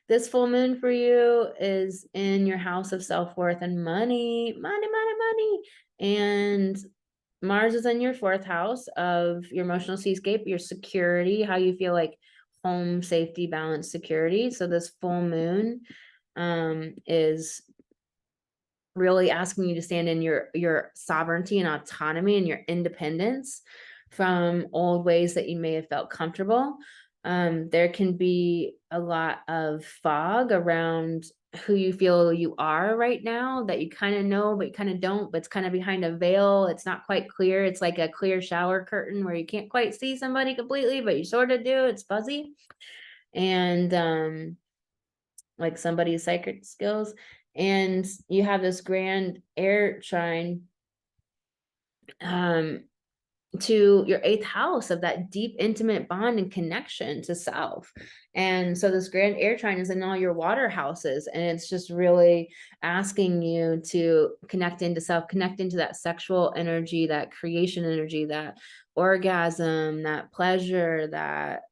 This full moon for you is in your house of self-worth and money. And Mars is in your 4th house of your emotional seascape, your security, how you feel like home, safety, balance, security. So this full moon is really asking you to stand in your sovereignty and autonomy and your independence from old ways that you may have felt comfortable. There can be a lot of fog around who you feel you are right now, that you kind of know, but you kind of don't, but it's kind of behind a veil. It's not quite clear. It's like a clear shower curtain where you can't quite see somebody completely, but you sort of do. It's fuzzy. And like somebody's psychic skills. And you have this grand air trine to your 8th house of that deep, intimate bond and connection to self. And so this grand air trine is in all your water houses, and it's just really asking you to connect into self, connect into that sexual energy, that creation energy, that orgasm, that pleasure, that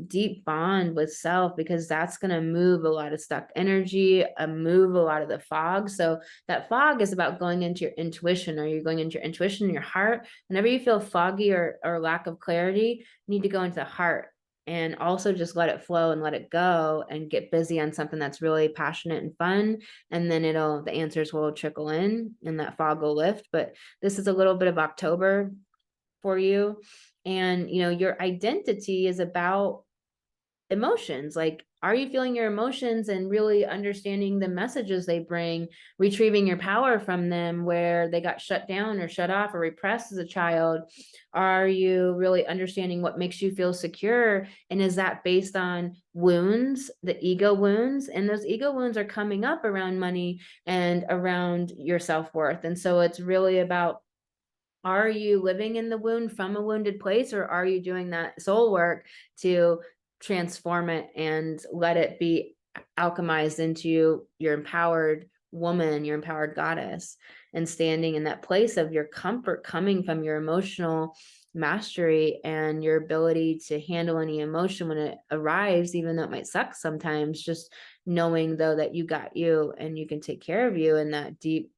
deep bond with self, because that's going to move a lot of stuck energy, move a lot of the fog. So that fog is about going into your intuition. Are you going into your intuition, your heart? Whenever you feel foggy or lack of clarity, you need to go into the heart, and also just let it flow and let it go, and get busy on something that's really passionate and fun. And then the answers will trickle in and that fog will lift. But this is a little bit of October for you. And, your identity is about emotions. Like, are you feeling your emotions and really understanding the messages they bring, retrieving your power from them where they got shut down or shut off or repressed as a child? Are you really understanding what makes you feel secure? And is that based on wounds, the ego wounds? And those ego wounds are coming up around money and around your self-worth. And so it's really about, are you living in the wound from a wounded place, or are you doing that soul work to transform it and let it be alchemized into your empowered woman, your empowered goddess, and standing in that place of your comfort coming from your emotional mastery and your ability to handle any emotion when it arrives, even though it might suck sometimes, just knowing though that you got you and you can take care of you in that deep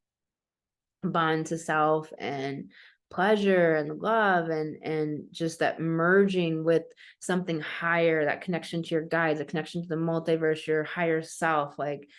bond to self and pleasure and love, and just that merging with something higher, that connection to your guides, a connection to the multiverse, your higher self, like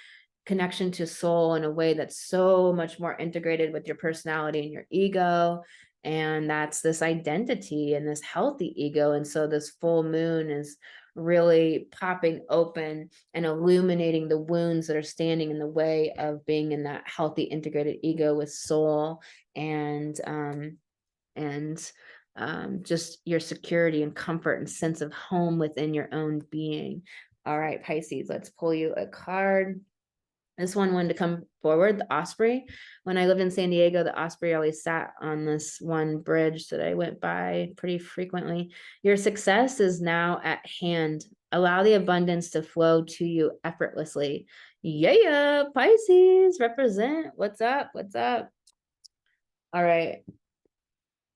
connection to soul in a way that's so much more integrated with your personality and your ego. And that's this identity and this healthy ego. And so this full moon is really popping open and illuminating the wounds that are standing in the way of being in that healthy integrated ego with soul and just your security and comfort and sense of home within your own being. All right, Pisces, let's pull you a card. This one wanted to come forward, the Osprey. When I lived in San Diego, the Osprey always sat on this one bridge that I went by pretty frequently. Your success is now at hand. Allow the abundance to flow to you effortlessly. Yeah, Pisces, represent. What's up? What's up? All right.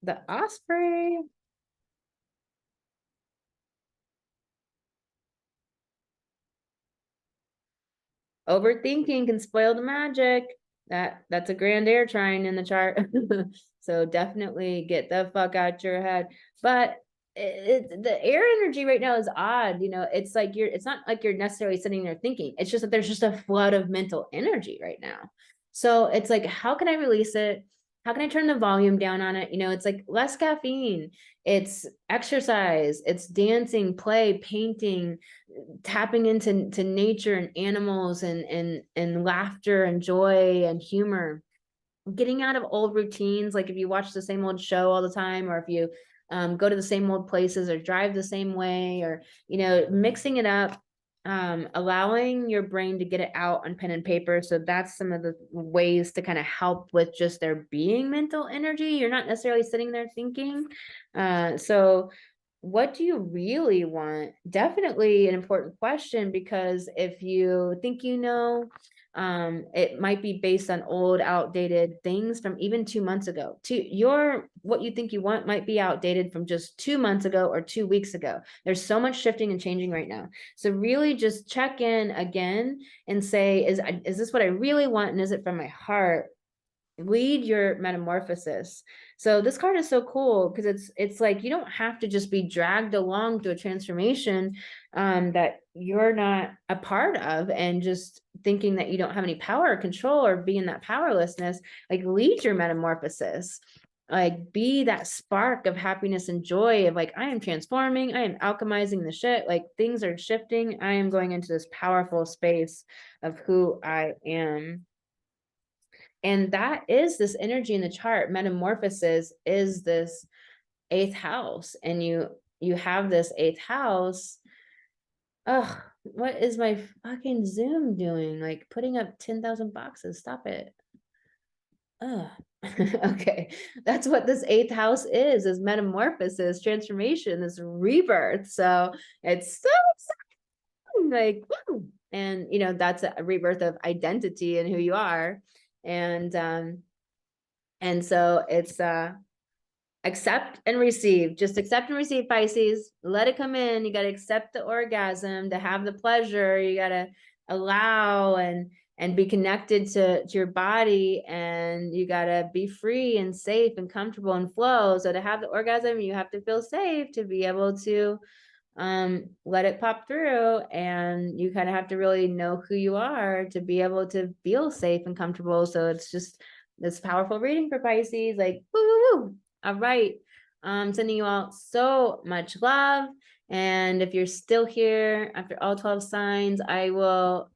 The Osprey. Overthinking can spoil the magic. That's a grand air trine in the chart. So definitely get the fuck out your head. But the air energy right now is odd. It's like it's not like you're necessarily sitting there thinking. It's just that there's just a flood of mental energy right now. So it's like, how can I release it? how can I turn the volume down on it? You know, it's like less caffeine, it's exercise, it's dancing, play, painting, tapping into nature and animals and laughter and joy and humor, getting out of old routines. Like if you watch the same old show all the time, or if you go to the same old places or drive the same way, or, you know, mixing it up, allowing your brain to get it out on pen and paper. So that's some of the ways to kind of help with just there being mental energy. You're not necessarily sitting there thinking. So what do you really want? Definitely an important question, because if you think you know, it might be based on old, outdated things from even 2 months ago. What you think you want might be outdated from just 2 months ago or 2 weeks ago. There's so much shifting and changing right now. So really just check in again and say, is this what I really want? And is it from my heart? Lead your metamorphosis. So this card is so cool because it's like you don't have to just be dragged along to a transformation that you're not a part of, and just thinking that you don't have any power or control, or be in that powerlessness. Like, lead your metamorphosis. Like, be that spark of happiness and joy of like, I am transforming, I am alchemizing the shit, like things are shifting, I am going into this powerful space of who I am. And that is this energy in the chart. Metamorphosis is this 8th house, and you have this 8th house. Oh, what is my fucking Zoom doing? Like putting up 10,000 boxes. Stop it. Oh, okay. That's what this 8th house is metamorphosis, transformation, this rebirth. So it's so exciting. Like, woo. And you know, that's a rebirth of identity and who you are. And so it's accept and receive. Just accept and receive, Pisces. Let it come in. You got to accept the orgasm, to have the pleasure. You got to allow and be connected to your body, and you got to be free and safe and comfortable and flow. So to have the orgasm, you have to feel safe to be able to let it pop through, and you kind of have to really know who you are to be able to feel safe and comfortable. So it's just this powerful reading for Pisces. Like, woo, woo, woo. All right. Sending you all so much love. And if you're still here after all 12 signs, I will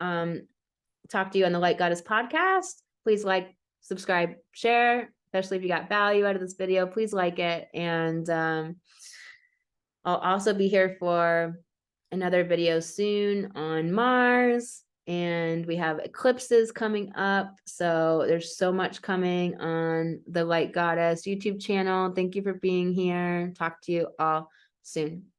talk to you on the Light Goddess podcast. Please like, subscribe, share, especially if you got value out of this video. Please like it. And I'll also be here for another video soon on Mars, and we have eclipses coming up. So there's so much coming on the Light Goddess YouTube channel. Thank you for being here. Talk to you all soon.